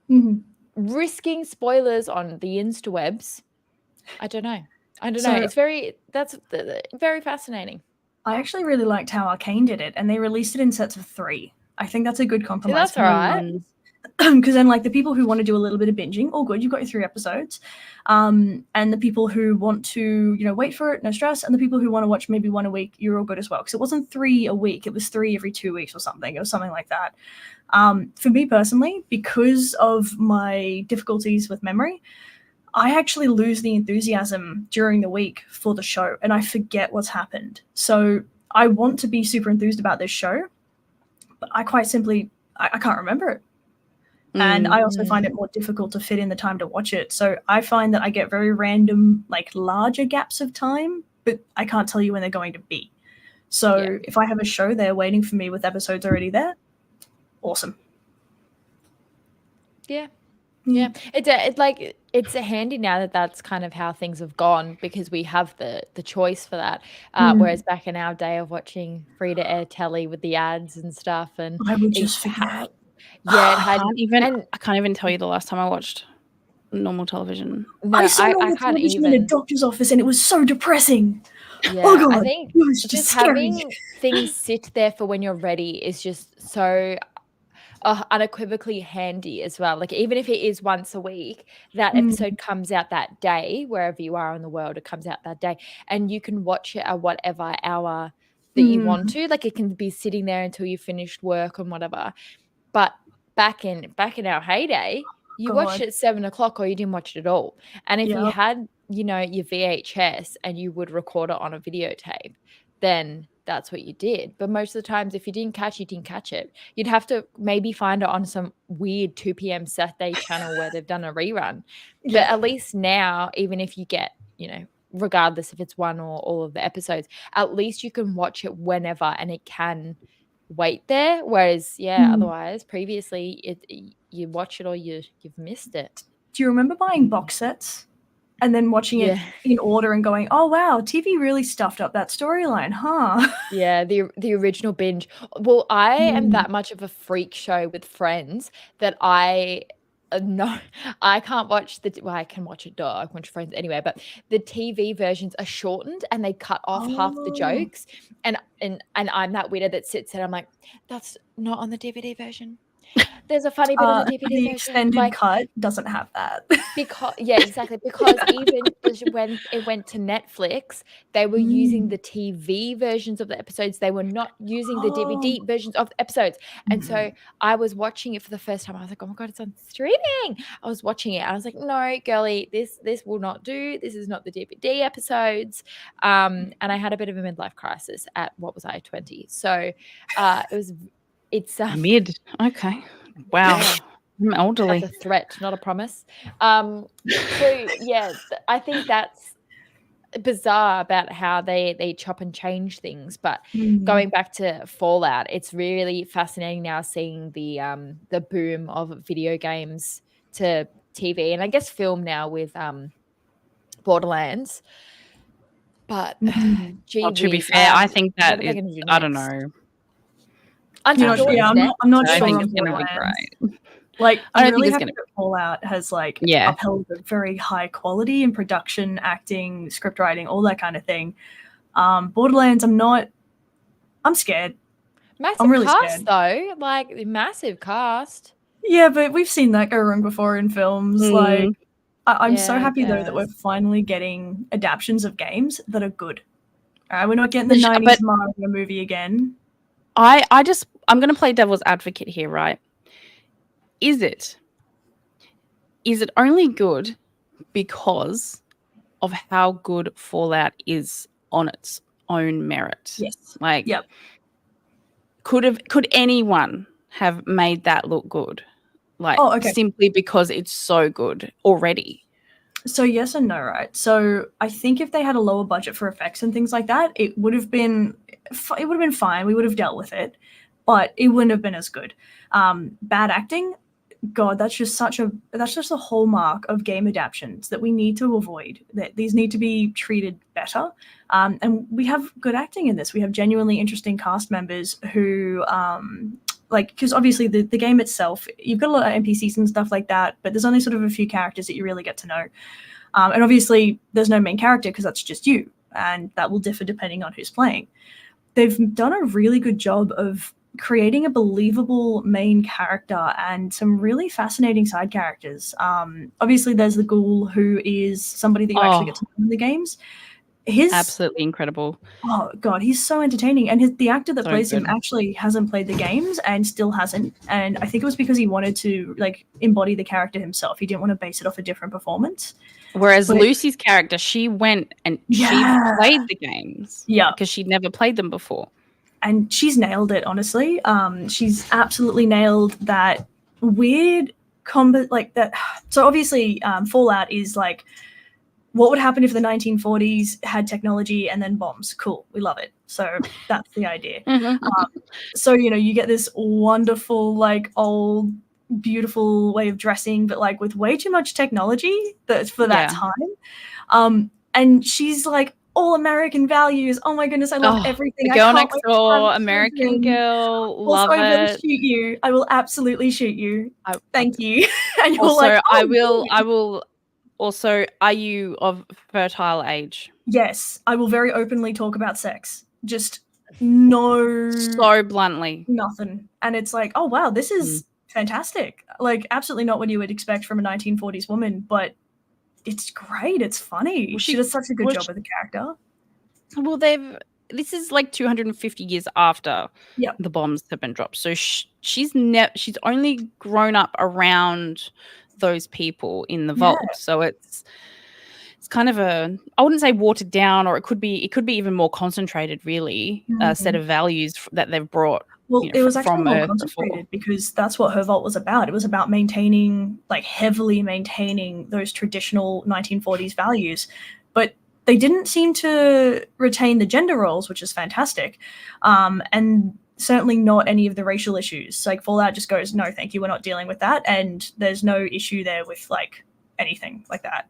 Mhm. Risking spoilers on the Instawebs. I don't know. So- It's very very fascinating. I actually really liked how Arcane did it, and they released it in sets of 3. I think that's a good compromise. That's all right. Because then, like, the people who want to do a little bit of binging, all good, you've got your 3 episodes. And the people who want to, wait for it, no stress. And the people who want to watch maybe 1 a week, you're all good as well. Because it wasn't 3 a week, it was 3 every 2 weeks or something. It was something like that. For me personally, because of my difficulties with memory, I actually lose the enthusiasm during the week for the show, and I forget what's happened. So I want to be super enthused about this show, but I quite simply, I can't remember it. And I also find it more difficult to fit in the time to watch it. So I find that I get very random, like larger gaps of time, but I can't tell you when they're going to be. So if I have a show there waiting for me with episodes already there, awesome. Yeah. It's a handy now that that's kind of how things have gone, because we have the choice for that. Whereas back in our day of watching free to air telly with the ads and stuff, and I would just forget. Yeah, it had. I can't even tell you the last time I watched normal television. No, I saw I normal can't television in a even. doctor's office, and it was so depressing. Yeah, Oh god, I think it was just scary. having things sit there for when you're ready is just so unequivocally handy as well. Like, even if it is once a week, that episode comes out that day, wherever you are in the world, it comes out that day, and you can watch it at whatever hour that you want to. Like, it can be sitting there until you finished work and whatever. But back in our heyday, you watched it at 7:00 or you didn't watch it at all. And if you had, your VHS and you would record it on a videotape, then that's what you did. But most of the times, if you didn't catch it, you'd have to maybe find it on some weird 2 p.m. Saturday channel where they've done a rerun. But at least now, even if you get, regardless if it's one or all of the episodes, at least you can watch it whenever and it can wait there. Whereas, otherwise, previously, you watch it or you've missed it. Do you remember buying box sets and then watching it in order and going, oh wow, TV really stuffed up that storyline, huh? Yeah, the original binge. Well, I am that much of a freak show with Friends that I can't watch I can watch it, I can watch Friends anyway, but the TV versions are shortened and they cut off half the jokes, and I'm that widow that sits there, I'm like, that's not on the DVD version. There's a funny bit in the DVD The version, extended like cut doesn't have that. because exactly, because even when it went to Netflix, they were using the TV versions of the episodes. They were not using the DVD versions of the episodes. And so I was watching it for the first time. I was like, oh my God, it's on streaming. I was watching it. I was like, no, girly, this will not do. This is not the DVD episodes. And I had a bit of a midlife crisis at, what was I, 20? So it's Mid. Okay. Wow. yeah. I'm elderly. That's a threat, not a promise. So yeah, I think that's bizarre about how they chop and change things. But going back to Fallout, it's really fascinating now seeing the boom of video games to TV and I guess film now with Borderlands. But gee Well, to be whiz, fair, I think what that are they is, gonna do I don't next? know. Until Dawn is next. I'm not I sure think on it's going to be Borderlands. great. Like, I I'm don't think really it's happy gonna- that Fallout has like Yeah. upheld a very high quality in production, acting, script writing, all that kind of thing. Borderlands, I'm scared. Massive I'm really cast scared. though, like massive cast. Yeah, but we've seen that go wrong before in films. Like, I'm so Yeah, I happy though that we're guess. finally getting adaptions of games that are good. All right, we're not getting the But- 90s Mario movie again. I'm going to play devil's advocate here, right? Is it only good because of how good Fallout is on its own merit? Yes. Like, Yep. could anyone have made that look good? Like, simply because it's so good already? So yes and no, right? So I think if they had a lower budget for effects and things like that, it would have been fine. We would have dealt with it, but it wouldn't have been as good. Bad acting, God, that's just a hallmark of game adaptions that we need to avoid. That these need to be treated better. And we have good acting in this. We have genuinely interesting cast members who because obviously the game itself, you've got a lot of NPCs and stuff like that, but there's only sort of a few characters that you really get to know. And obviously there's no main character because that's just you, and that will differ depending on who's playing. They've done a really good job of creating a believable main character and some really fascinating side characters. Obviously there's the ghoul, who is somebody that you actually get to know in the games. Absolutely incredible. Oh God, he's so entertaining, and the actor that So plays him good. actually hasn't played the games and still hasn't. And I think it was because he wanted to like embody the character himself. He didn't want to base it off a different performance. Whereas Lucy's character, she went and she played the games, because she'd never played them before, and she's nailed it. Honestly, she's absolutely nailed that weird combat like that. So obviously, Fallout is like, what would happen if the 1940s had technology and then bombs? Cool, we love it. So that's the idea. So you get this wonderful, like, old, beautiful way of dressing, but like with way too much technology for that time. And she's like, all American values. Oh my goodness, I love everything. The girl next door, American Girl, love also, I will it. shoot you. I will absolutely shoot you. Thank you. And you're Also, like, I will. Also, are you of fertile age? Yes, I will very openly talk about sex. Just no, so bluntly, nothing. And it's like, oh wow, this is fantastic. Like, absolutely not what you would expect from a 1940s woman, but it's great. It's funny. Well, she does such a good job with the character. Well, this is like 250 years after the bombs have been dropped. So she's only grown up around those people in the vault. So it's kind of I wouldn't say watered down, or it could be even more concentrated, really, set of values that they've brought. Well, it was actually more concentrated because that's what her vault was about. It was about heavily maintaining those traditional 1940s values. But they didn't seem to retain the gender roles, which is fantastic. And certainly not any of the racial issues. Like, Fallout just goes, no, thank you, we're not dealing with that. And there's no issue there with like anything like that.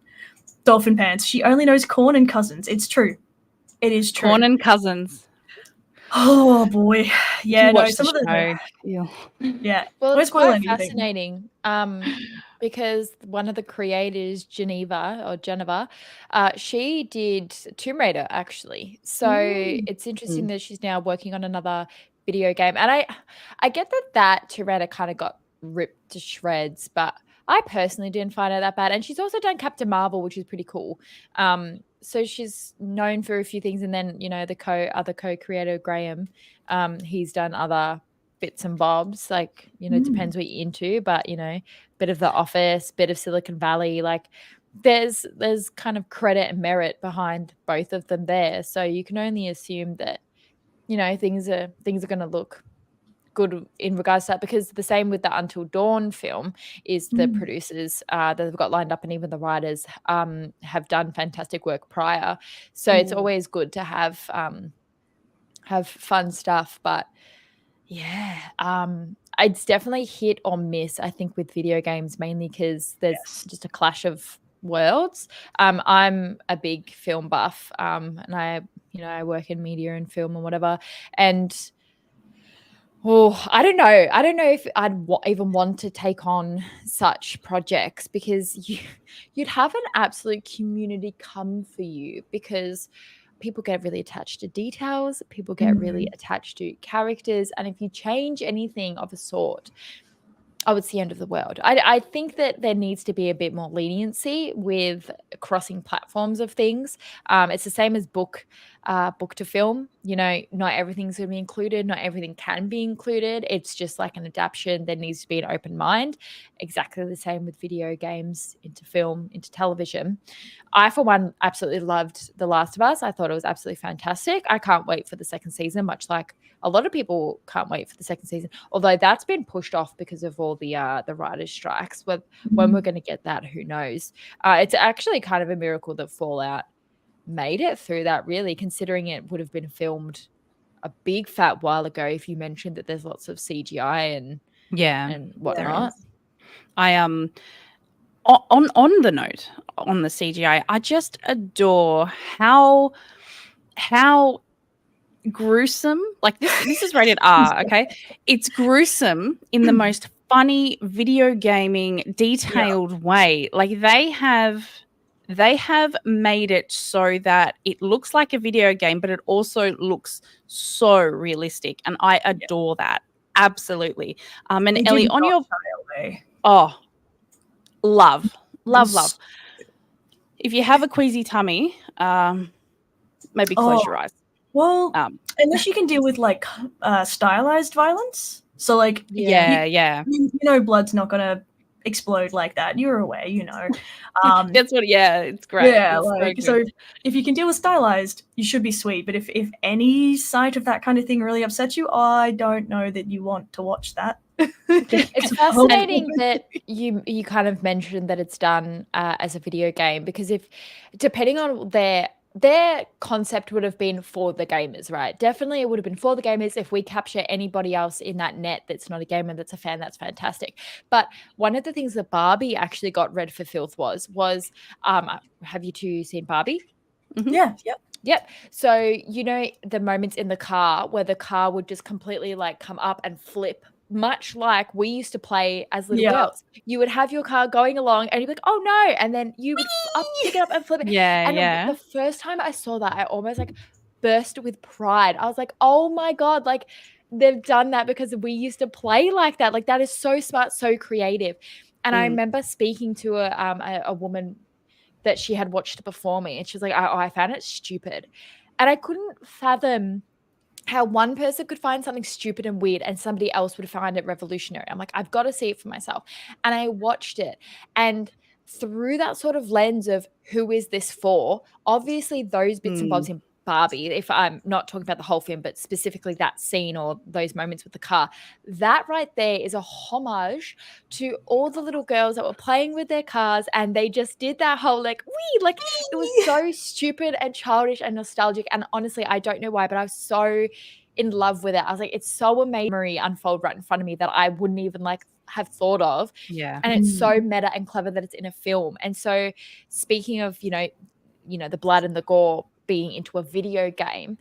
Dolphin Pants, she only knows corn and cousins. It's true. It is true. Corn and cousins. Oh boy. Yeah, no, some of the yeah. Well, it's quite fascinating. Because one of the creators, Geneva, she did Tomb Raider, actually. So it's interesting that she's now working on another video game. And I get that Tomb Raider kind of got ripped to shreds, but I personally didn't find her that bad. And she's also done Captain Marvel, which is pretty cool. So she's known for a few things. And then, you know, the other co-creator, Graham, he's done other bits and bobs, like, you know, depends what you're into, but, you know, bit of The Office, bit of Silicon Valley, like there's kind of credit and merit behind both of them there. So you can only assume that, you know, things are going to look good in regards to that, because the same with the Until Dawn film is the producers that they've got lined up, and even the writers have done fantastic work prior. So it's always good to have fun stuff. But yeah, it's definitely hit or miss, I think, with video games, mainly because there's just a clash of worlds. I'm a big film buff, and I work in media and film and whatever, and I don't know if I'd even want to take on such projects, because you'd have an absolute community come for you, because people get really attached to details, people get really attached to characters, and if you change anything of a sort, oh, it's the end of the world. I think that there needs to be a bit more leniency with crossing platforms of things. It's the same as book to film. You know, not everything's going to be included. Not everything can be included. It's just like an adaptation. There needs to be an open mind. Exactly the same with video games into film, into television. I, for one, absolutely loved The Last of Us. I thought it was absolutely fantastic. I can't wait for the second season, much like a lot of people can't wait for the second season, although that's been pushed off because of all the writers' strikes. When we're going to get that, who knows? It's actually kind of a miracle that Fallout made it through that, really, considering it would have been filmed a big fat while ago, if you mentioned that there's lots of CGI and whatnot. I on the note on the CGI, I just adore how gruesome, like this is rated R, okay? It's gruesome in the most funny video gaming detailed way. Like they have made it so that it looks like a video game, but it also looks so realistic, and I adore that. Absolutely. And Ellie, on your love. If you have a queasy tummy, maybe close your eyes. Well, unless you can deal with like stylized violence. So like you know blood's not gonna explode like that. You're aware, you know. That's what it's great. Yeah, it's like so if you can deal with stylized, you should be sweet. But if any sight of that kind of thing really upsets you, I don't know that you want to watch that. It's fascinating that you kind of mentioned that it's done as a video game, because if depending on their concept would have been for the gamers, right? Definitely it would have been for the gamers. If we capture anybody else in that net that's not a gamer, that's a fan, that's fantastic. But one of the things that Barbie actually got read for filth was have you two seen Barbie? Yeah, Yep. So, you know, the moments in the car where the car would just completely like come up and flip, much like we used to play as little girls. You would have your car going along and you'd be like, oh no. And then you would pick it up and flip it. And the first time I saw that, I almost like burst with pride. I was like, oh my God, like they've done that because we used to play like that. Like that is so smart, so creative. And I remember speaking to a woman that she had watched it before me, and she was like, I found it stupid. And I couldn't fathom how one person could find something stupid and weird and somebody else would find it revolutionary. I'm like, I've got to see it for myself. And I watched it, and through that sort of lens of who is this for, obviously those bits and bobs in Barbie, if I'm not talking about the whole film, but specifically that scene or those moments with the car, that right there is a homage to all the little girls that were playing with their cars, and they just did that whole like, it was so stupid and childish and nostalgic. And honestly, I don't know why, but I was so in love with it. I was like, it's so amazing memory unfold right in front of me that I wouldn't even like have thought of. Yeah. And it's so meta and clever that it's in a film. And so speaking of, you know, the blood and the gore being into a video game,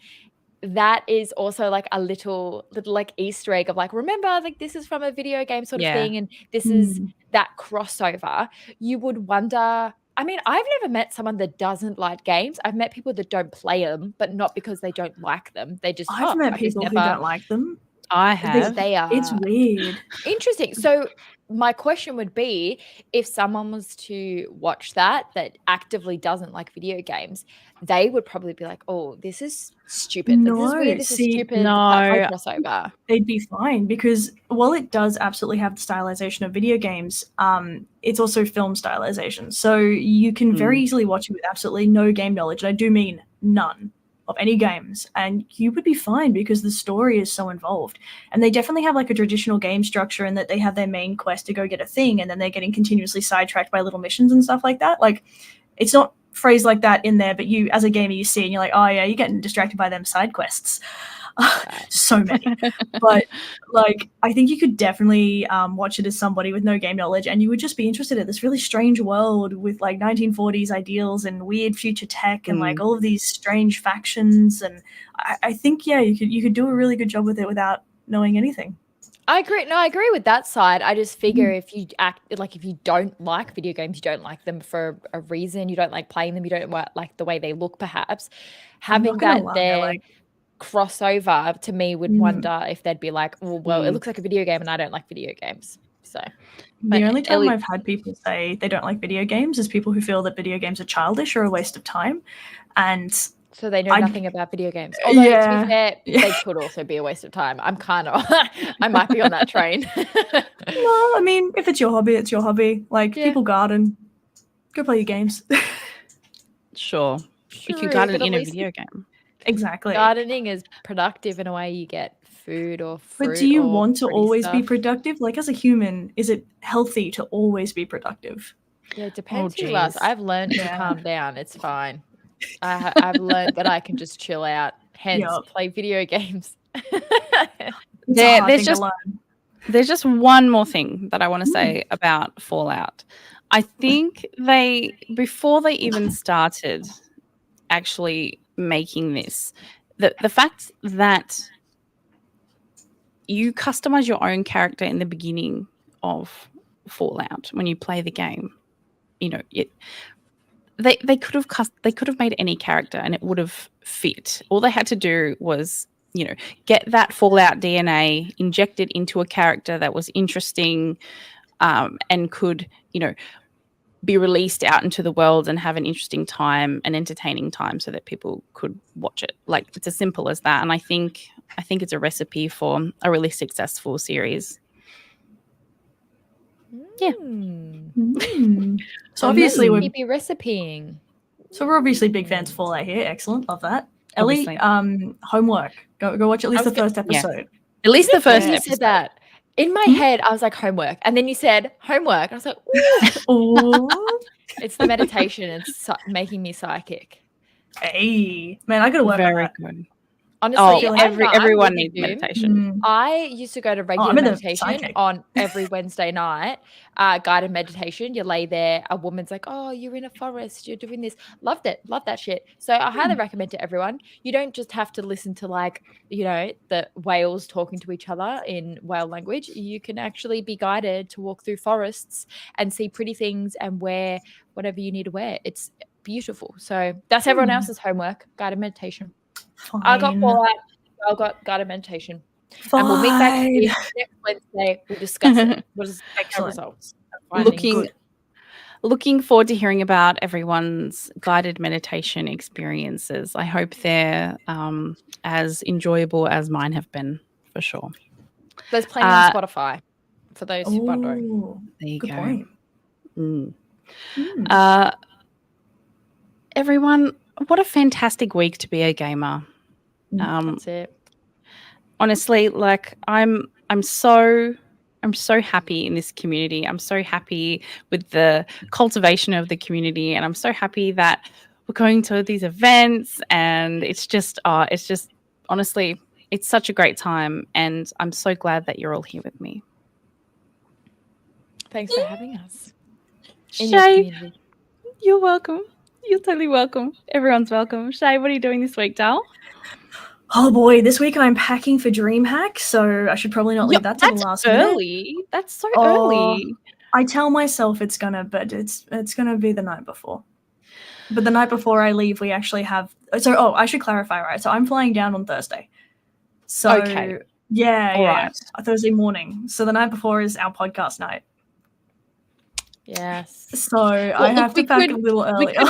that is also like a little like Easter egg of like, remember, like this is from a video game sort of thing, and this is that crossover. You would wonder, I mean, I've never met someone that doesn't like games. I've met people that don't play them, but not because they don't like them. They just I've met people who don't like them. I have. They are. It's weird. Interesting. So my question would be, if someone was to watch that actively doesn't like video games, they would probably be like, oh, this is stupid. Like, this is weird. This is stupid. No. The platform crossover. They'd be fine because while it does absolutely have the stylization of video games, it's also film stylization. So you can very easily watch it with absolutely no game knowledge. And I do mean none of any games, and you would be fine because the story is so involved. And they definitely have like a traditional game structure in that they have their main quest to go get a thing, and then they're getting continuously sidetracked by little missions and stuff like that. Like, it's not phrased like that in there, but you, as a gamer, you see and you're like, oh yeah, you're getting distracted by them side quests. So many. But like, I think you could definitely watch it as somebody with no game knowledge, and you would just be interested in this really strange world with like 1940s ideals and weird future tech and like all of these strange factions. And I think you could do a really good job with it without knowing anything. I agree. No, I agree with that side. I just figure if you if you don't like video games, you don't like them for a reason, you don't like playing them, you don't like the way they look, perhaps having that there crossover to me would wonder if they'd be like, well, it looks like a video game and I don't like video games. So the only time I've had people say they don't like video games is people who feel that video games are childish or a waste of time. And so they know nothing about video games. Although, to be fair, they could also be a waste of time. I'm kind of, I might be on that train. Well, I mean, if it's your hobby, it's your hobby. Like, people garden. Go play your games. Sure. You can garden in a video game. Exactly. Gardening is productive in a way. You get food or fruit. But do you want to always be productive? Like, as a human, is it healthy to always be productive? Yeah, it depends who loves. I've learned to calm down. It's fine. I've learned that I can just chill out, hence play video games. There's just one more thing that I want to say about Fallout. I think before they even started actually making this, the fact that you customize your own character in the beginning of Fallout when you play the game, you know, they could have made any character and it would have fit. All they had to do was, you know, get that Fallout DNA injected into a character that was interesting, and could, you know, be released out into the world and have an interesting time, an entertaining time, so that people could watch it. Like, it's as simple as that. And I think it's a recipe for a really successful series. Yeah. So obviously we'll be recipeing. So we're obviously big fans of Fallout here. Excellent, love that. Ellie, homework. Go watch at least the first episode. At least the first episode. You said that. In my head, I was like, homework. And then you said homework. I was like, ooh. It's the meditation. It's making me psychic. Hey, man, I gotta work on that. Good. Honestly, everyone needs meditation. I used to go to regular meditation on every Wednesday night, guided meditation. You lay there, a woman's like, oh, you're in a forest, you're doing this. Loved it. Love that shit. So I highly recommend to everyone. You don't just have to listen to, like, you know, the whales talking to each other in whale language. You can actually be guided to walk through forests and see pretty things and wear whatever you need to wear. It's beautiful. So that's everyone else's homework, guided meditation. Fine. I got Fallout. I got guided meditation. Fine. And we'll meet back here next Wednesday. We'll discuss it. We'll just take our results. Looking forward to hearing about everyone's guided meditation experiences. I hope they're as enjoyable as mine have been, for sure. There's plenty on Spotify, for those who wonder. There you go. Point. Everyone, what a fantastic week to be a gamer. That's it. Honestly, like, I'm so happy in this community. I'm so happy with the cultivation of the community, and I'm so happy that we're going to these events, and it's just honestly, it's such a great time, and I'm so glad that you're all here with me. Thanks for having us. Shaye, you're welcome. You're totally welcome. Everyone's welcome. Shaye, what are you doing this week, Dal? Oh boy, this week I'm packing for DreamHack, so I should probably not leave that to the last early. minute. That's so early. I tell myself it's gonna be the night before. But the night before I leave, we actually have. I should clarify, right? So I'm flying down on Thursday. So Yeah. A Thursday morning. So the night before is our podcast night. Yes. So I have to pack a little earlier.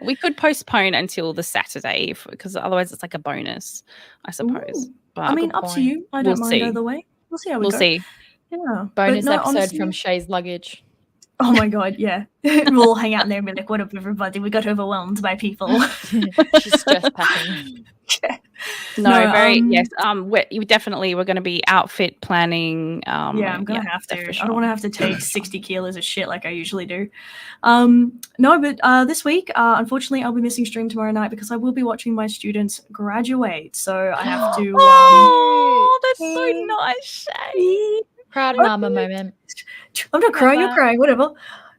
We could postpone until the Saturday because otherwise it's like a bonus, I suppose. Ooh. But I mean, up to you. I don't mind either way. We'll see how we go. We'll see. Yeah. Bonus episode from Shaye's luggage. Oh my god, yeah. We'll hang out in there and be like, what up, everybody? We got overwhelmed by people. She's stress packing. Yeah. Yes. We're going to be outfit planning. I'm gonna have to. Sure. I don't want to have to take 60 kilos of shit like I usually do. This week, unfortunately, I'll be missing stream tomorrow night because I will be watching my students graduate. So I have to. That's so nice, Shaye. Proud mama moment. I'm not crying. You're crying. Whatever.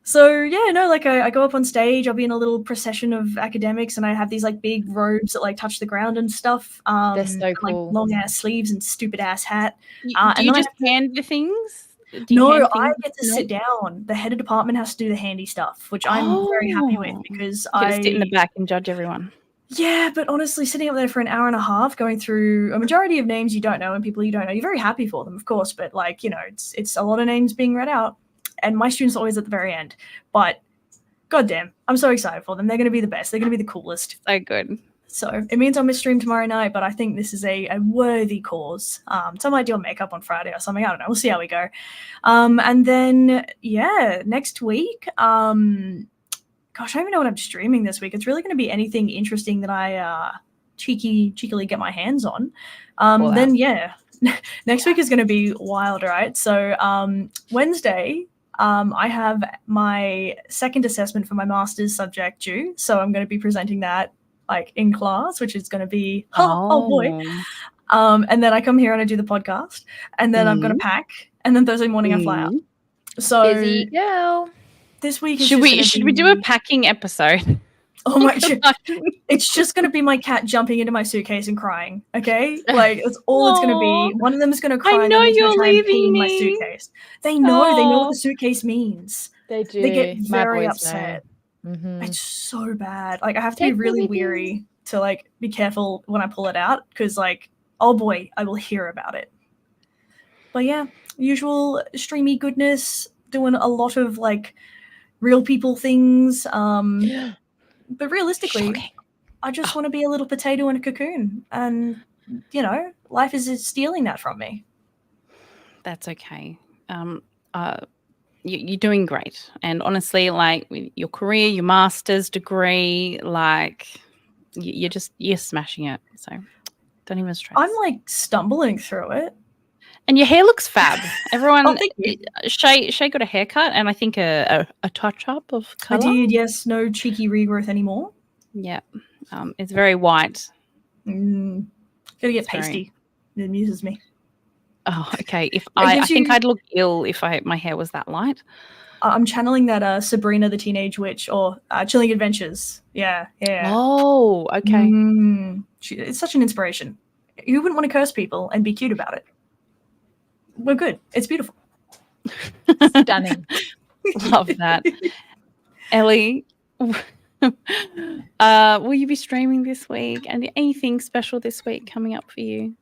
So I go up on stage. I'll be in a little procession of academics, and I have these like big robes that like touch the ground and stuff. They're so cool. Like long ass sleeves and stupid ass hat. Do you just hand the things? No, I get to sit down. The head of department has to do the handy stuff, which I'm very happy with because I sit in the back and judge everyone. Yeah, but honestly, sitting up there for an hour and a half, going through a majority of names you don't know and people you don't know, you're very happy for them, of course. But it's a lot of names being read out, and my students are always at the very end. But goddamn, I'm so excited for them. They're going to be the best. They're going to be the coolest. So good. So it means I'll miss stream tomorrow night, but I think this is a worthy cause. So I might do a makeup on Friday or something. I don't know. We'll see how we go. And then next week. Gosh, I don't even know what I'm streaming this week. It's really going to be anything interesting that I cheekily get my hands on. Next week is going to be wild, right? So Wednesday, I have my second assessment for my master's subject due. So I'm going to be presenting that like in class, which is going to be, oh boy. And then I come here and I do the podcast. And then I'm going to pack. And then Thursday morning I fly out. So busy girl. This week is should we do a packing episode? Oh my god. It's just going to be my cat jumping into my suitcase and crying, okay? Like that's all it's going to be. One of them is going to cry. I know you're leaving me. My suitcase. They know what the suitcase means. They do. They get very upset. Mm-hmm. It's so bad. Like I have to be really weary to like be careful when I pull it out because like, oh boy, I will hear about it. But yeah, usual streamy goodness, doing a lot of like real people things. But realistically, shocking. I just want to be a little potato in a cocoon. And, life is stealing that from me. That's okay. You're doing great. And honestly, like with your career, your master's degree, like you're smashing it. So don't even stress. I'm like stumbling through it. And your hair looks fab. Everyone, Shaye got a haircut and I think a touch-up of colour. I did, yes. No cheeky regrowth anymore. Yeah. It's very white. Gotta get pasty. It amuses me. Oh, okay. I think I'd look ill if my hair was that light. I'm channeling that Sabrina the Teenage Witch or Chilling Adventures. Yeah. Oh, okay. It's such an inspiration. You wouldn't want to curse people and be cute about it. We're good. It's beautiful. Stunning. Love that. Ellie, will you be streaming this week? And anything special this week coming up for you?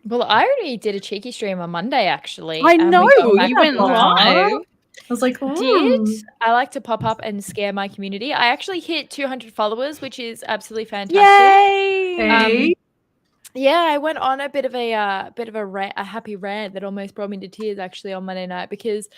Well, I already did a cheeky stream on Monday, actually. I know. You went live. I was like, I like to pop up and scare my community. I actually hit 200 followers, which is absolutely fantastic. Yay! Yeah, I went on a bit of a happy rant that almost brought me to tears actually on Monday night because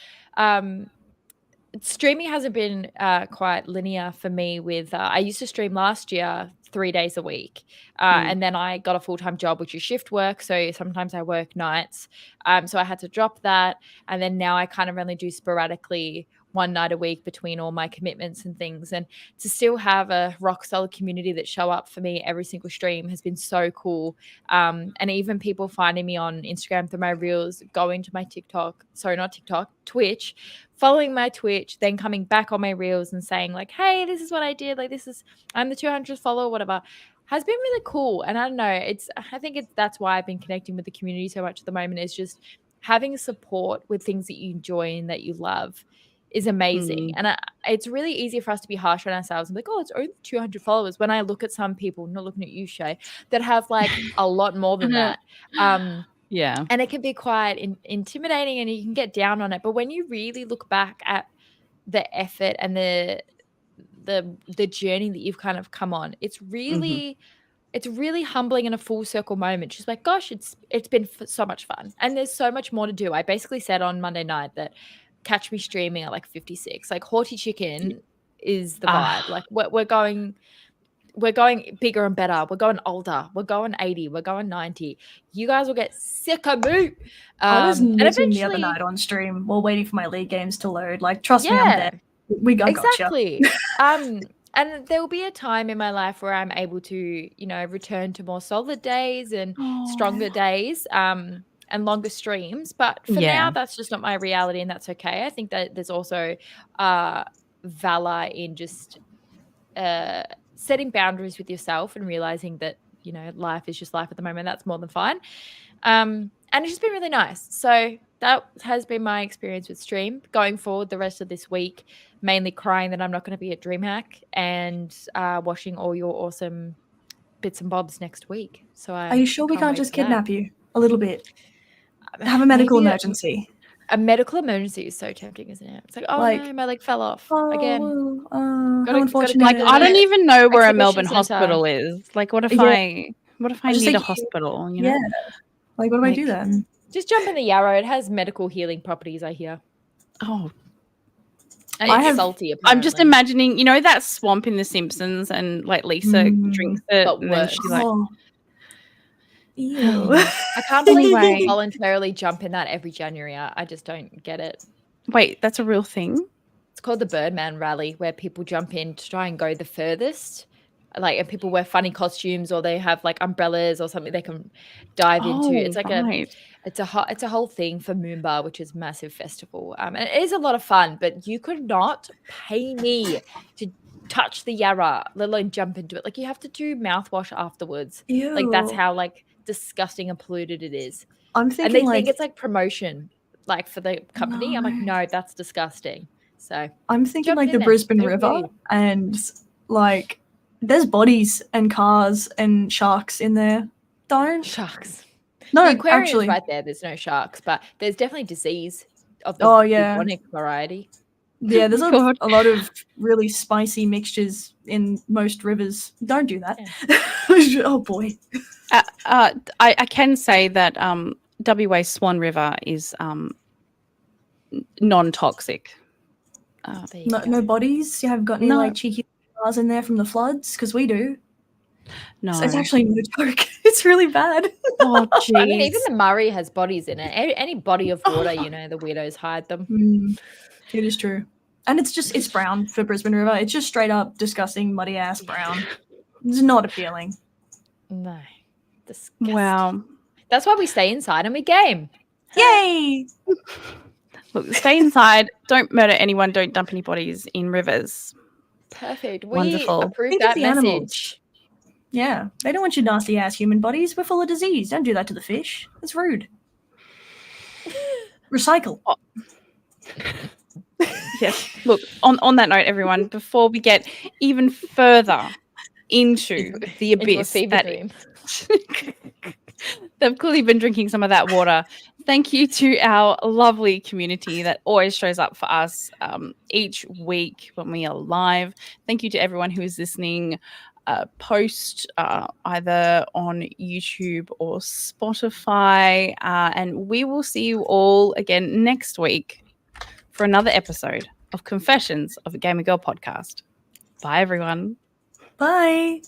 streaming hasn't been quite linear for me. With I used to stream last year 3 days a week, and then I got a full-time job, which is shift work. So sometimes I work nights. So I had to drop that, and then now I kind of only do sporadically one night a week between all my commitments and things. And to still have a rock solid community that show up for me every single stream has been so cool. And even people finding me on Instagram through my reels, going to my Twitch, following my Twitch, then coming back on my reels and saying like, hey, this is what I did. Like I'm the 200th follower, whatever, has been really cool. And I don't know, that's why I've been connecting with the community so much at the moment, is just having support with things that you enjoy and that you love is amazing. And it's really easy for us to be harsh on ourselves and be like, oh, it's only 200 followers. When I look at some people, not looking at you, Shaye, that have like a lot more than that. Yeah. And it can be quite intimidating and you can get down on it. But when you really look back at the effort and the journey that you've kind of come on, it's really humbling and a full circle moment. She's like, gosh, it's been so much fun. And there's so much more to do. I basically said on Monday night that catch me streaming at like 56. Like Haughty Chicken is the vibe. Like we're going bigger and better. We're going older. We're going 80. We're going 90. You guys will get sick of me. I was And knitting the other night on stream while waiting for my League games to load. Like, trust me, I'm there. We got exactly. And there will be a time in my life where I'm able to, return to more solid days and stronger days, and longer streams. But for now, that's just not my reality, and that's okay. I think that there's also valor in just setting boundaries with yourself and realizing that, life is just life at the moment. That's more than fine. And it's just been really nice. So that has been my experience with stream. Going forward the rest of this week, mainly crying that I'm not going to be at DreamHack and watching all your awesome bits and bobs next week. So are you sure we can't just kidnap you a little bit? Have a medical emergency. A medical emergency is so tempting, isn't it? It's like, no, my leg fell off again. How unfortunate. Like, I don't even know where a Melbourne hospital is. Like, what if I need a hospital? Yeah. Like, what do I do then? Just jump in the Yarrow. It has medical healing properties, I hear. Oh. And it's salty, apparently. I'm just imagining, that swamp in The Simpsons, and like Lisa drinks it, and then she's like, ew. I can't believe we voluntarily jump in that every January. I just don't get it. Wait, that's a real thing? It's called the Birdman Rally, where people jump in to try and go the furthest. Like, and people wear funny costumes, or they have like umbrellas or something they can dive into. It's like it's a whole thing for Moomba, which is a massive festival. And it is a lot of fun, but you could not pay me to touch the Yarra, let alone jump into it. Like, you have to do mouthwash afterwards. Ew. Like, that's how like disgusting and polluted it is. I'm thinking, and they think it's like promotion, like for the company. No. I'm like, no, that's disgusting. So I'm thinking like the Brisbane River, and like there's bodies and cars and sharks in there. Don't sharks. No, the aquarium's actually, right there. There's no sharks, but there's definitely disease of the bubonic variety. Yeah, there's a lot of really spicy mixtures in most rivers. Don't do that. Yeah. Oh boy. I can say that WA Swan River is non-toxic. No bodies? You haven't got any like cheeky cars in there from the floods? Because we do. No. So it's actually no joke. It's really bad. Oh, jeez. I mean, even the Murray has bodies in it. Any body of water, the weirdos hide them. It is true. And it's brown for Brisbane River. It's just straight up disgusting, muddy ass brown. It's not appealing. No. Disgusting. Wow. That's why we stay inside and we game. Yay! Look, stay inside. Don't murder anyone. Don't dump any bodies in rivers. Perfect. Wonderful. We approve that message. Animals. Yeah. They don't want your nasty ass human bodies. We're full of disease. Don't do that to the fish. That's rude. Recycle. Oh. Yes. Look, on that note, everyone, before we get even further into the abyss, they've clearly been drinking some of that water. Thank you to our lovely community that always shows up for us each week when we are live. Thank you to everyone who is listening post either on YouTube or Spotify. And we will see you all again next week for another episode of Confessions of a Gamer Girl podcast. Bye, everyone. Bye.